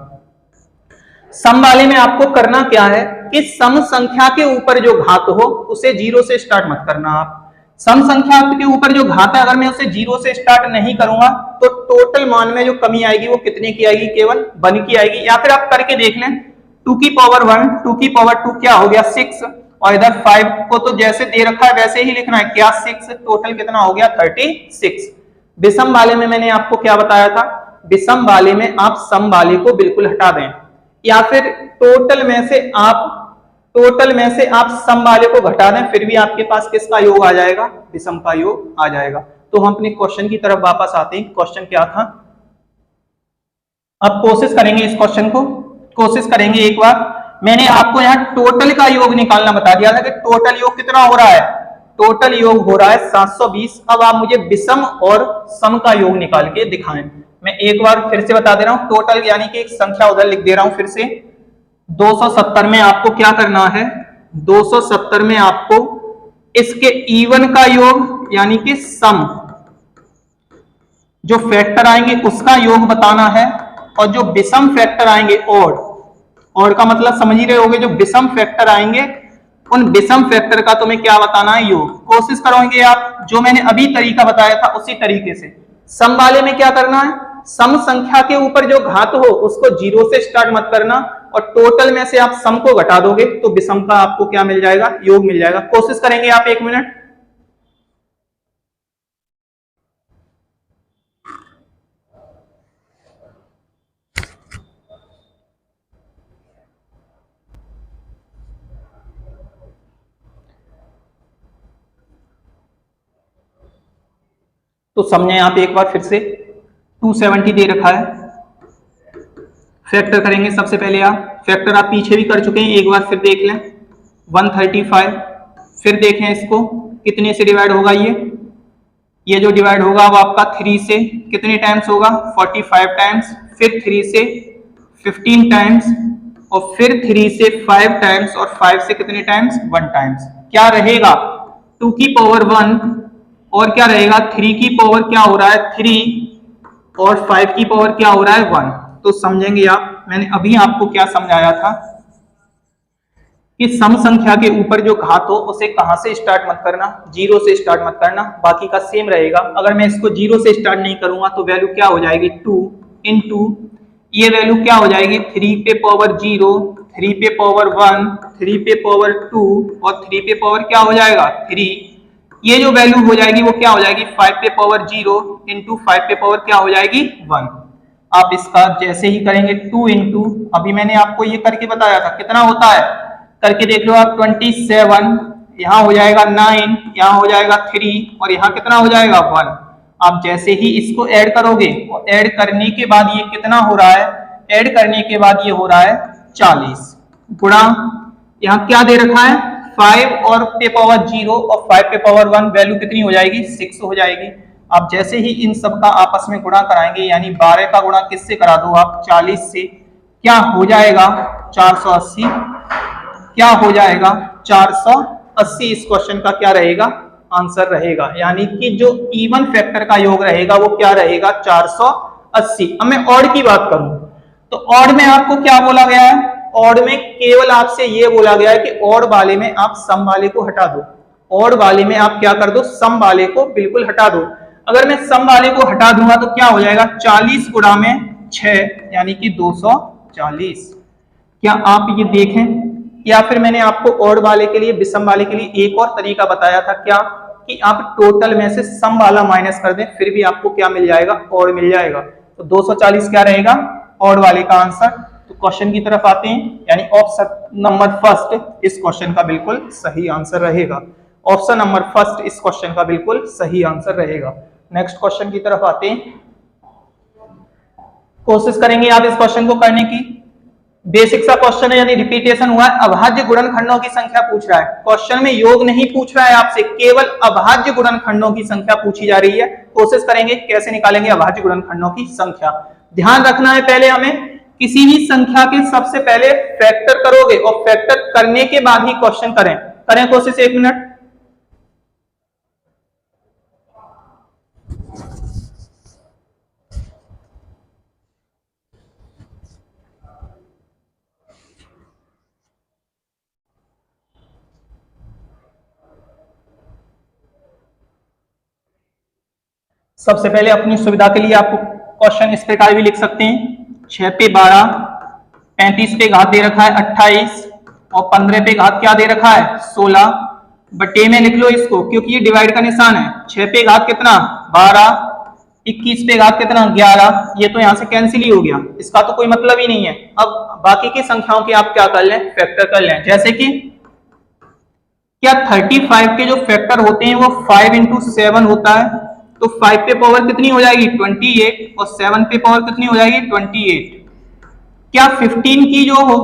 [SPEAKER 1] सम वाले में आपको करना क्या है कि सम संख्या के ऊपर जो घात हो उसे जीरो से स्टार्ट मत करना। आप सम संख्या के ऊपर जो घात है अगर मैं उसे जीरो से स्टार्ट नहीं करूंगा तो टोटल मान में जो कमी आएगी वो कितने की आएगी, केवल 1 की आएगी। या फिर आप करके देख लें, 2 की पावर 1, 2 की पावर 2 क्या हो गया, 6, और इधर 5 को तो जैसे दे रखा है वैसे ही लिखना है, क्या 6, टोटल कितना हो गया, 36। विषम वाले में मैंने आपको क्या बताया था, विषम वाले में आप सम वाले को बिल्कुल हटा दें, या फिर टोटल में से आप सम वाले को घटा दें, फिर भी आपके पास किसका योग आ जाएगा, विषम का योग आ जाएगा। तो हम अपने क्वेश्चन की तरफ वापस आते हैं। क्वेश्चन क्या था, अब कोशिश करेंगे इस क्वेश्चन को, कोशिश करेंगे एक बार। मैंने आपको यहाँ टोटल का योग निकालना बता दिया था कि टोटल योग कितना हो रहा है, टोटल योग हो रहा है 720। अब आप मुझे विषम और सम का योग निकाल के दिखाएं। मैं एक बार फिर से बता दे रहा हूं, टोटल यानी कि एक संख्या उधर लिख दे रहा हूं फिर से, 270 में आपको क्या करना है, 270 में आपको इसके E1 का योग यानी कि सम, जो फैक्टर आएंगे उसका योग बताना है, और जो विषम फैक्टर आएंगे ऑड का मतलब समझ ही रहे होगे, जो विषम फैक्टर आएंगे उन विषम फैक्टर का तुम्हें क्या बताना है, योग। कोशिश करोगे आप जो मैंने अभी तरीका बताया था उसी तरीके से। सम वाले में क्या करना है, सम संख्या के ऊपर जो घात हो उसको जीरो से स्टार्ट मत करना, और टोटल में से आप सम को घटा दोगे तो विषम का आपको क्या मिल जाएगा, योग मिल जाएगा। कोशिश करेंगे आप 1 मिनट। तो समझें आप एक बार फिर से, 270 दे रखा है, फैक्टर करेंगे सबसे पहले। आप फैक्टर आप पीछे भी कर चुके हैं, एक बार फिर देख लें, 135। फिर देखें इसको कितने से डिवाइड होगा, ये जो डिवाइड होगा वो आपका 3 से कितने टाइम्स होगा, 45 टाइम्स, फिर 3 से 15 टाइम्स, और फिर 3 से 5 टाइम्स, और 5 से कितने टाइम्स, 1 टाइम्स। क्या रहेगा, 2 की पावर 1, और क्या रहेगा 3 की पावर क्या हो रहा है 3, और 5 की पावर क्या हो रहा है 1। तो समझेंगे आप, मैंने अभी आपको क्या समझाया था कि सम संख्या के ऊपर जो घात हो उसे कहां से स्टार्ट मत करना, जीरो से स्टार्ट मत करना, बाकी का सेम रहेगा। अगर मैं इसको जीरो से स्टार्ट नहीं करूंगा तो वैल्यू क्या हो जाएगी, 2 इंटू ये वैल्यू क्या हो जाएगी, 3 पे पावर 0, 3 पे पावर 1, 3 पे पावर 2, और 3 पे पावर क्या हो जाएगा 3। ये जो वैल्यू हो जाएगी वो क्या हो जाएगी, 5 पे पावर 0 इंटू 5 पे पावर क्या हो जाएगी 1। आप इसका जैसे ही करेंगे 2 इंटू, अभी मैंने आपको ये करके बताया था कितना होता है, करके देख लो आप, 27, यहाँ हो जाएगा 9, यहाँ हो जाएगा 3, और यहाँ कितना हो जाएगा 1। आप जैसे ही इसको ऐड करोगे, और ऐड करने के बाद ये कितना हो रहा है, ऐड करने के बाद ये हो रहा है 40, गुणा यहाँ क्या दे रखा है 5 और पे पावर 0 और 5 पे पावर 1, वैल्यू कितनी हो जाएगी 6 हो जाएगी। आप जैसे ही इन सब का आपस में गुणा कराएंगे, यानी 12 का गुणा किससे करा दो आप 40 से, क्या हो जाएगा 480, क्या हो जाएगा 480 इस क्वेश्चन का क्या रहेगा आंसर रहेगा। यानी कि जो इवन फैक्टर का योग रहेगा वो क्या रहेगा 480। अब मैं ऑड की बात करूं तो ऑड में आपको क्या बोला गया है, ऑड में केवल आपसे ये बोला गया है कि ऑड वाले में आप सम वाले को हटा दो, ऑड वाले में आप क्या कर दो सम वाले को बिल्कुल हटा दो। अगर मैं सम वाले को हटा दूंगा तो क्या हो जाएगा 40 गुणा में 6 यानी कि 240। क्या आप ये देखें, या फिर मैंने आपको ऑड वाले के लिए विषम वाले के लिए एक और तरीका बताया था क्या कि आप टोटल में से सम वाला माइनस कर दें फिर भी आपको क्या मिल जाएगा ऑड मिल जाएगा। तो 240 क्या रहेगा ऑड वाले का आंसर। तो क्वेश्चन की तरफ आते हैं, यानी ऑप्शन नंबर फर्स्ट इस क्वेश्चन का बिल्कुल सही आंसर रहेगा। ऑप्शन नंबर फर्स्ट इस क्वेश्चन का बिल्कुल सही आंसर रहेगा। नेक्स्ट क्वेश्चन की तरफ आते हैं, कोशिश करेंगे आप इस क्वेश्चन को करने की। बेसिक सा क्वेश्चन है यानी रिपीटेशन हुआ है। अभाज्य गुणनखंडों की संख्या पूछ रहा है, क्वेश्चन में योग नहीं पूछ रहा है आपसे, केवल अभाज्य गुणनखंडों की संख्या पूछी जा रही है। कोशिश करेंगे कैसे निकालेंगे अभाज्य गुणनखंडों की संख्या। ध्यान रखना है पहले हमें किसी भी संख्या के सबसे पहले फैक्टर करोगे और फैक्टर करने के बाद ही क्वेश्चन करें कोशिश 1 मिनट। सबसे पहले अपनी सुविधा के लिए आपको क्वेश्चन इस प्रकार भी लिख सकते हैं 6 पे 12, 35 पे घात दे रखा है 28 और 15 पे घात क्या दे रखा है 16, बटे में लिख लो इसको क्योंकि ये डिवाइड का निशान है। 6 पे घात कितना 12, 21 पे घात कितना 11, ये तो यहां से कैंसिल ही हो गया, इसका तो कोई मतलब ही नहीं है। अब बाकी की संख्याओं के आप क्या कर लें फैक्टर कर लें, जैसे कि क्या 35 के जो फैक्टर होते हैं वो 5 इंटू 7 होता है, तो 5 पे पावर कितनी हो जाएगी 28 और 7 पे पावर कितनी हो जाएगी 28। क्या 15 की जो हो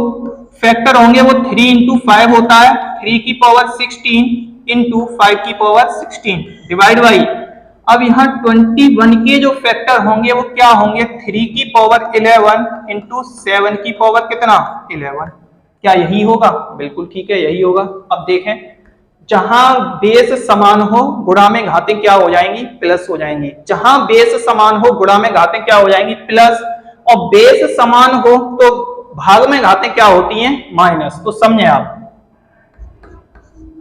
[SPEAKER 1] फैक्टर होंगे वो 3 इंटू 5 होता है, 3 की पावर 16 इंटू 5 की पावर 16 डिवाइड बाई। अब यहाँ 21 के जो फैक्टर होंगे वो क्या होंगे 3 की पावर 11 इंटू 7 की पावर कितना 11। क्या यही होगा, बिल्कुल ठीक है यही होगा। अब देखें जहां बेस समान हो गुणा में घातें क्या हो जाएंगी प्लस हो जाएंगी, जहां बेस समान हो गुणा में घातें क्या हो जाएंगी प्लस, और बेस समान हो तो भाग में घातें क्या होती हैं माइनस। तो समझे आप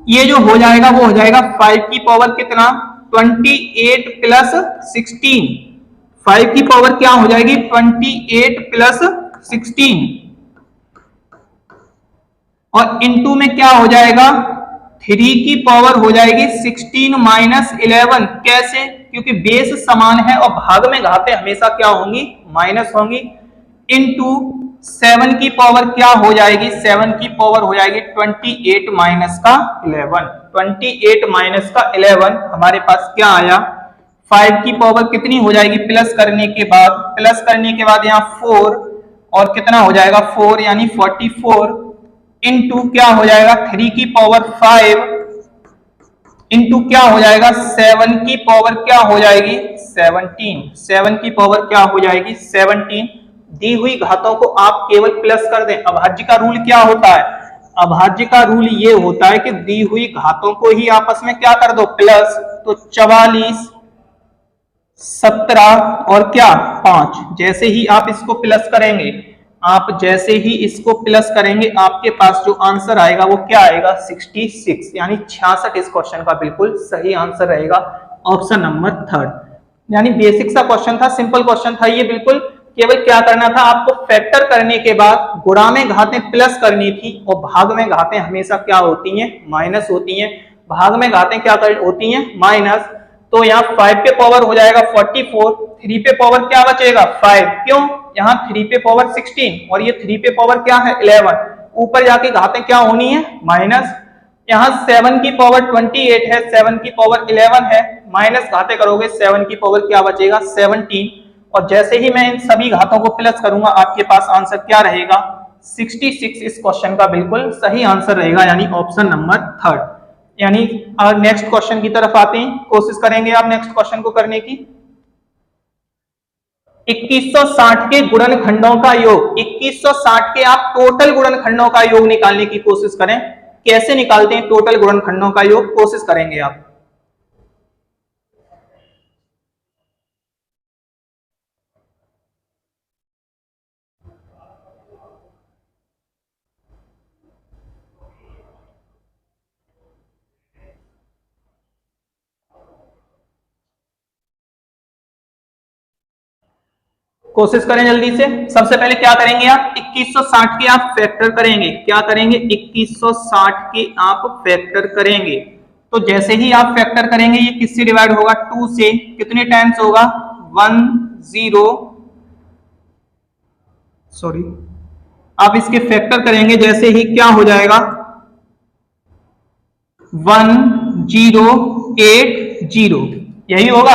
[SPEAKER 1] ये जो हो जाएगा वो हो जाएगा 5 की पावर कितना 28 प्लस 16, 5 की पावर क्या हो जाएगी 28 प्लस 16 और इनटू में क्या हो जाएगा 3 की पावर हो जाएगी 16 माइनस 11। कैसे, क्योंकि बेस समान है और भाग में घातें हमेशा क्या होंगी माइनस होंगी। इनटू 7 की पावर क्या हो जाएगी 7 की पावर हो जाएगी 28 माइनस का 11, 28 माइनस का 11 हमारे पास क्या आया 5 की पावर कितनी हो जाएगी प्लस करने के बाद यहाँ 4 और कितना हो जाएगा 4 यानी 44 इनटू क्या हो जाएगा 3 की पावर 5 इनटू क्या हो जाएगा 7 की पावर क्या हो जाएगी 17, 7 की पावर क्या हो जाएगी 17। दी हुई घातों को आप केवल प्लस कर दें। अभाज्य का रूल क्या होता है, अभाज्य का रूल ये होता है कि दी हुई घातों को ही आपस में क्या कर दो प्लस। तो 44, 17 और क्या 5, जैसे ही आप इसको प्लस करेंगे आपके पास जो आंसर आएगा वो क्या आएगा 66 यानी 66 इस क्वेश्चन का बिल्कुल सही आंसर रहेगा ऑप्शन नंबर 3। यानी बेसिक सा क्वेश्चन था, सिंपल क्वेश्चन था ये, बिल्कुल केवल क्या करना था आपको फैक्टर करने के बाद गुणा में घातें प्लस करनी थी और भाग में घातें हमेशा क्या होती हैं माइनस होती हैं। भाग में घातें क्या होती हैं माइनस। तो यहाँ 5 पे पावर हो जाएगा 44, 3 पे पावर क्या बचेगा 5, क्यों यहाँ 3 पे पावर 16 और ये 3 पे पावर क्या है 11, ऊपर जाके घातें क्या होनी है माइनस। यहाँ 7 की पावर 28 है, 7 की पावर 11 है, माइनस घाते करोगे 7 की पावर क्या बचेगा 17 और जैसे ही मैं इन सभी घातों को प्लस करूंगा आपके पास आंसर क्या रहेगा 66 इस क्वेश्चन का बिल्कुल सही आंसर रहेगा यानी ऑप्शन नंबर 3। यानी नेक्स्ट क्वेश्चन की तरफ आते हैं, कोशिश करेंगे आप नेक्स्ट क्वेश्चन को करने की। 2160 के गुणनखंडों का योग, 2160 के आप टोटल गुणनखंडों का योग निकालने की कोशिश करें। कैसे निकालते हैं टोटल गुणनखंडों का योग, कोशिश करेंगे आप। कोशिश करें जल्दी से। सबसे पहले क्या करेंगे आप, 2160 के आप फैक्टर करेंगे। क्या करेंगे, 2160 के आप फैक्टर करेंगे। तो जैसे ही आप फैक्टर करेंगे ये किससे डिवाइड होगा, 2 से। कितने टाइम्स होगा, 10 आप इसके फैक्टर करेंगे जैसे ही क्या हो जाएगा, 1080, यही होगा।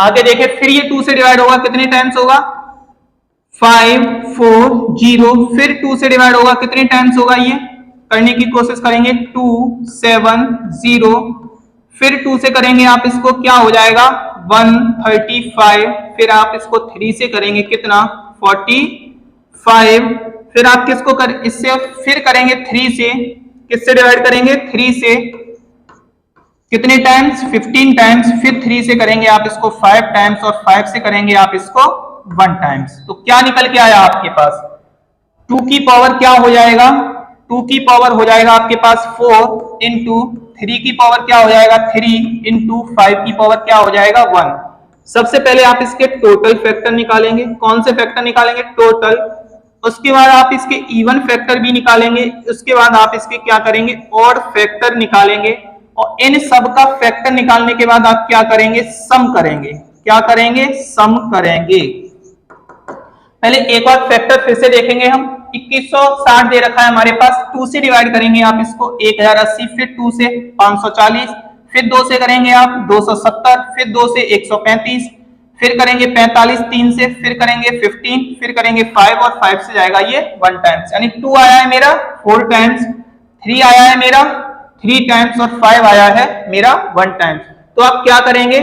[SPEAKER 1] आगे देखें, फिर ये 2 से डिवाइड होगा, कितने टाइम्स होगा, 540, फिर 2 से डिवाइड होगा, कितने टाइम्स होगा, ये करने की कोशिश करेंगे, 270, फिर 2 से करेंगे आप इसको, क्या हो जाएगा, 135, फिर आप इसको 3 से करेंगे, कितना, 45, फिर आप किसको कर, इससे फिर करेंगे 3 से, किससे डिवाइड करेंगे, 3 से, कितने टाइम्स, 15 टाइम्स, फिर 3 से करेंगे आप इसको 5 टाइम्स, और 5 से करेंगे आप इसको 1 टाइम्स। तो क्या निकल के आया आपके पास, 2 की पावर क्या हो जाएगा, 2 की पावर हो जाएगा आपके पास 4 इंटू 3 की पावर क्या हो जाएगा, 3 इंटू 5 की पावर क्या हो जाएगा, 1। सबसे पहले आप इसके टोटल फैक्टर निकालेंगे। कौन से फैक्टर निकालेंगे, टोटल। उसके बाद आप इसके इवन फैक्टर भी निकालेंगे। उसके बाद आप इसके क्या करेंगे, ऑड फैक्टर निकालेंगे। और इन सब का फैक्टर निकालने के बाद आप क्या करेंगे, सम करेंगे। क्या करेंगे, सम करेंगे। पहले एक और फैक्टर फिर से देखेंगे हम। 2160 दे रखा है हमारे पास, 2 से डिवाइड करेंगे आप इसको 1080, फिर 2 से 540, फिर 2 से करेंगे आप 270, फिर 2 से 135, फिर करेंगे 45 3 से, फिर करेंगे 15, फिर करेंगे 5 और 5 से जाएगा ये 1 टाइम्स, यानी 2 आया है मेरा 4 टाइम्स, 3 आया है मेरा 3 टाइम्स और 5 आया है मेरा 1 टाइम्स। तो आप क्या करेंगे,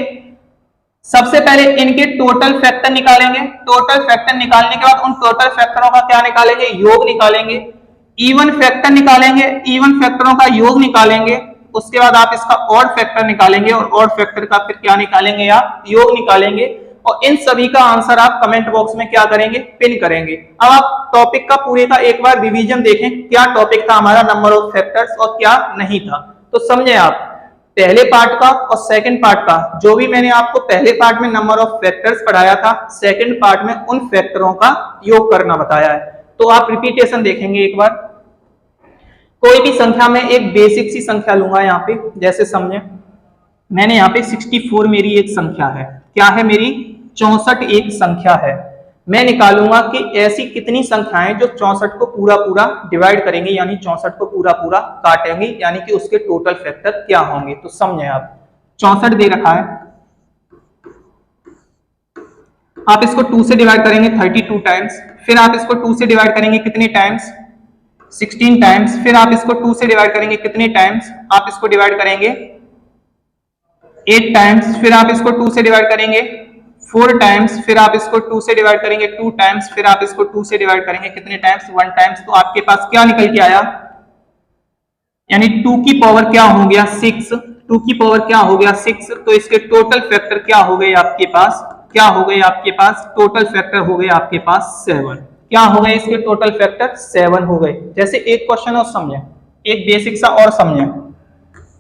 [SPEAKER 1] सबसे पहले इनके टोटल फैक्टर निकालेंगे। टोटल फैक्टर निकालने के बाद उन टोटल फैक्टरों का क्या निकालेंगे, योग निकालेंगे। इवन फैक्टर निकालेंगे, इवन फैक्टरों का योग निकालेंगे। उसके बाद आप इसका ऑड फैक्टर निकालेंगे और ऑड फैक्टर का फिर क्या निकालेंगे, आप योग निकालेंगे। और इन सभी का आंसर आप कमेंट बॉक्स में क्या करेंगे, पिन करेंगे। अब आप टॉपिक का पूरे का एक बार रिवीजन देखें, क्या टॉपिक था हमारा, नंबर ऑफ फैक्टर्स, और क्या नहीं था। तो समझे आप, पहले पार्ट का और सेकंड पार्ट का, जो भी मैंने आपको पहले पार्ट में नंबर ऑफ फैक्टर्स पढ़ाया था, सेकंड पार्ट में उन फैक्टरों का योग करना बताया है। तो आप रिपीटेशन देखेंगे एक बार। कोई भी संख्या में एक बेसिक सी संख्या लूंगा यहाँ पे, जैसे समझे मैंने यहाँ पे 64 मेरी एक संख्या है। क्या है मेरी, 64 एक संख्या है। मैं निकालूंगा कि ऐसी कितनी संख्याएं जो 64 को पूरा पूरा डिवाइड करेंगे, यानी 64 को पूरा पूरा काटेंगे, यानी कि उसके टोटल फैक्टर क्या होंगे। तो समझे आप, 64 दे रखा है, आप इसको 2 से डिवाइड करेंगे 32 टाइम्स, फिर आप इसको 2 से डिवाइड करेंगे कितने टाइम्स, 16 टाइम्स, फिर आप इसको 2 से डिवाइड करेंगे कितने टाइम्स, आप इसको डिवाइड करेंगे 8 टाइम्स, फिर आप इसको 2 से डिवाइड करेंगे 4 टाइम्स, फिर आप इसको 2 से डिवाइड करेंगे 2 टाइम्स, फिर आप इसको 2 से डिवाइड करेंगे कितने टाइम्स, 1 टाइम्स। तो आपके पास क्या निकल के आया, यानी 2 की पावर क्या हो गया, 6। 2 की पावर क्या हो गया, 6। तो इसके टोटल फैक्टर क्या हो गए आपके पास, क्या हो गए आपके पास, टोटल फैक्टर हो गए आपके पास 7। क्या हो गए इसके टोटल फैक्टर, 7 हो गए। जैसे एक क्वेश्चन और समझे, एक बेसिक सा और समझे,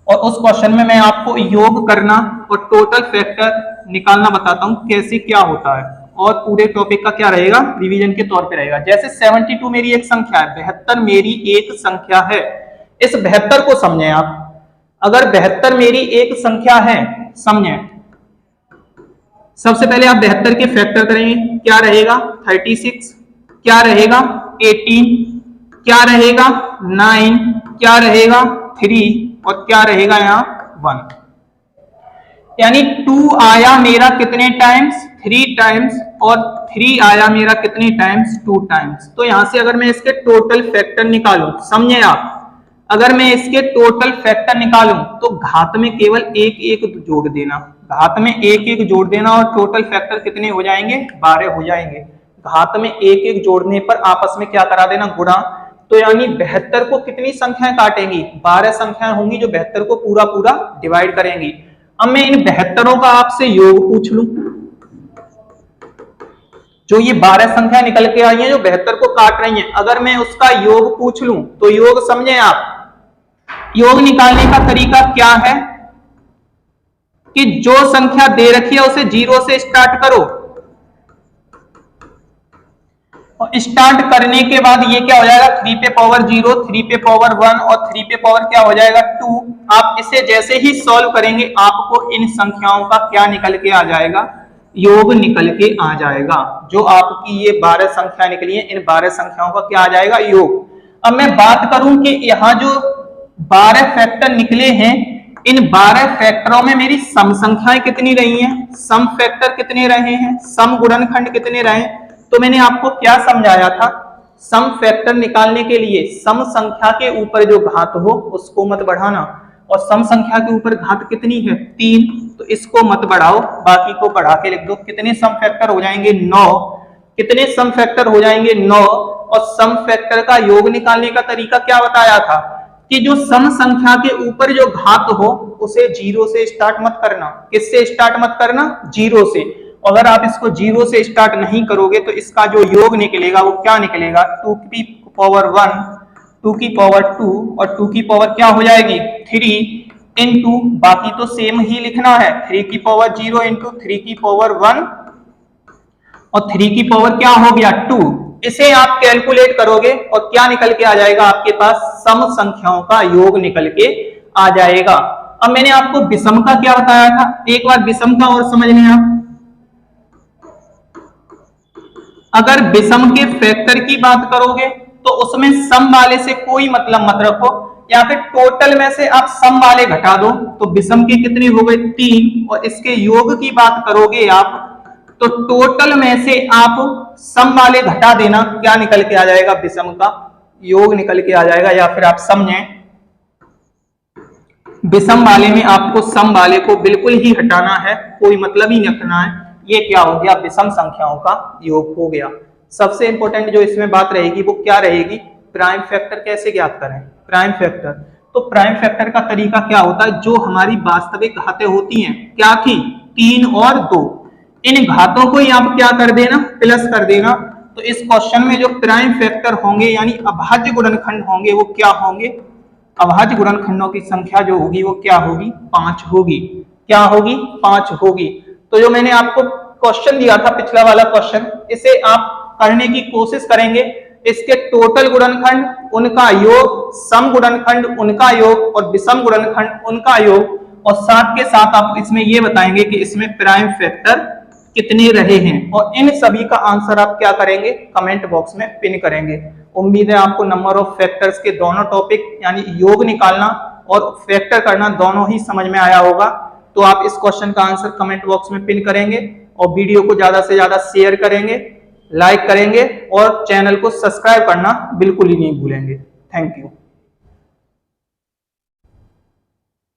[SPEAKER 1] और उस क्वेश्चन में मैं आपको योग करना और टोटल फैक्टर निकालना बताता हूं कैसे क्या होता है, और पूरे टॉपिक का क्या रहेगा, रिवीजन के तौर पे रहेगा। जैसे 72 मेरी एक संख्या है, 72 मेरी एक संख्या है। इस 72 को समझें आप, अगर 72 मेरी एक संख्या है, समझें, सबसे पहले आप 72 के फैक्टर करेंगे। क्या रहेगा, 36, क्या रहेगा 18, क्या रहेगा 9, क्या रहेगा 3, और क्या रहेगा यहाँ 1। यानी 2 आया मेरा कितने टाइम्स, 3 टाइम्स, और 3 आया मेरा कितने टाइम्स, 2 टाइम्स। तो यहां से अगर मैं इसके टोटल फैक्टर निकालूं, समझे आप, अगर मैं इसके टोटल फैक्टर निकालूं तो घात में केवल एक एक जोड़ देना, घात में एक एक जोड़ देना और टोटल फैक्टर कितने हो जाएंगे, 12 हो जाएंगे। घात में एक एक जोड़ने पर आपस में क्या करा देना, गुणा। तो यानी 72 को कितनी संख्याएं काटेंगी, 12 संख्याएं होंगी जो 72 को पूरा पूरा डिवाइड करेंगी। अब मैं इन 72 का आपसे योग पूछ लूं, जो ये 12 संख्या निकल के आई हैं जो 72 को काट रही हैं, अगर मैं उसका योग पूछ लूं तो योग समझे आप, योग निकालने का तरीका क्या है कि जो संख्या दे रखी है उसे 0 से स्टार्ट करो और स्टार्ट करने के बाद ये क्या हो जाएगा, 3 पे पावर 0, 3 पे पावर 1 और 3 पे पावर क्या हो जाएगा 2। आप इसे जैसे ही सॉल्व करेंगे आपको इन संख्याओं का क्या निकल के आ जाएगा, योग निकल के आ जाएगा। जो आपकी ये 12 संख्या निकली है, इन 12 संख्याओं का क्या आ जाएगा, योग। अब मैं बात करूं कि यहाँ जो 12 फैक्टर निकले हैं, इन 12 फैक्टरों में मेरी सम संख्याएं कितनी रही हैं, सम फैक्टर कितने रहे हैं, सम गुणनखंड कितने रहे। तो मैंने आपको क्या समझाया था, सम फैक्टर निकालने के लिए सम संख्या के ऊपर जो घात हो उसको मत बढ़ाना, और सम संख्या के ऊपर घात कितनी है 3, तो इसको मत बढ़ाओ, बाकी को बढ़ा के लिख दो। कितने सम फैक्टर हो जाएंगे 9, कितने सम फैक्टर हो जाएंगे 9। और सम फैक्टर का योग निकालने का तरीका क्या बताया था कि जो सम संख्या के ऊपर जो घात हो उसे 0 से स्टार्ट मत करना। किससे स्टार्ट मत करना, 0 से। अगर आप इसको 0 से स्टार्ट नहीं करोगे तो इसका जो योग निकलेगा वो क्या निकलेगा, 2 की पावर 1, 2 की पावर 2 और 2 की पावर क्या हो जाएगी 3 इंटू, बाकी तो सेम ही लिखना है, 3 की पावर 0 इंटू 3 की पावर 1 और 3 की पावर क्या हो गया 2। इसे आप कैलकुलेट करोगे और क्या निकल के आ जाएगा, आपके पास सम संख्याओं का योग निकल के आ जाएगा। अब मैंने आपको विषम का क्या बताया था, एक बार विषम का और समझ लें आप। अगर विषम के फैक्टर की बात करोगे तो उसमें सम वाले से कोई मतलब मत रखो, या फिर टोटल में से आप सम वाले घटा दो, तो विषम के कितने हो गए 3, और इसके योग की बात करोगे आप तो टोटल में से आप सम वाले घटा देना, क्या निकल के आ जाएगा, विषम का योग निकल के आ जाएगा। या फिर आप समझें विषम वाले में आपको सम वाले को बिल्कुल ही हटाना है, कोई मतलब ही नहीं रखना है। ये क्या हो गया, विषम संख्याओं का योग हो गया। सबसे इंपॉर्टेंट जो इसमें बात रहेगी वो क्या रहेगी, प्राइम फैक्टर कैसे ज्ञात करें। प्राइम फैक्टर, तो प्राइम फैक्टर का तरीका क्या होता है, जो हमारी वास्तविक घातें होती हैं, क्या थी 3 और 2, इन घातों को ही आप क्या कर देना, प्लस कर देना। तो इस क्वेश्चन में जो प्राइम फैक्टर होंगे यानी अभाज्य गुणनखंड होंगे वो क्या होंगे, अभाज्य गुणनखंडों की संख्या जो होगी वो क्या होगी, 5 होगी। क्या होगी, 5 होगी। तो जो मैंने आपको क्वेश्चन दिया था पिछला वाला क्वेश्चन, इसे आप करने की कोशिश करेंगे। इसके टोटल गुणनखंड उनका योग, सम गुणनखंड उनका योग और विषम गुणनखंड उनका योग, और साथ के साथ आप इसमें ये बताएंगे कि इसमें प्राइम फैक्टर कितने रहे हैं, और इन सभी का आंसर आप क्या करेंगे, कमेंट बॉक्स में पिन करेंगे। उम्मीद है आपको नंबर ऑफ फैक्टर्स के दोनों टॉपिक यानी योग निकालना और फैक्टर करना दोनों ही समझ में आया होगा। तो आप इस क्वेश्चन का आंसर कमेंट बॉक्स में पिन करेंगे और वीडियो को ज्यादा से ज्यादा शेयर करेंगे, लाइक करेंगे और चैनल को सब्सक्राइब करना बिल्कुल ही नहीं भूलेंगे। Thank you.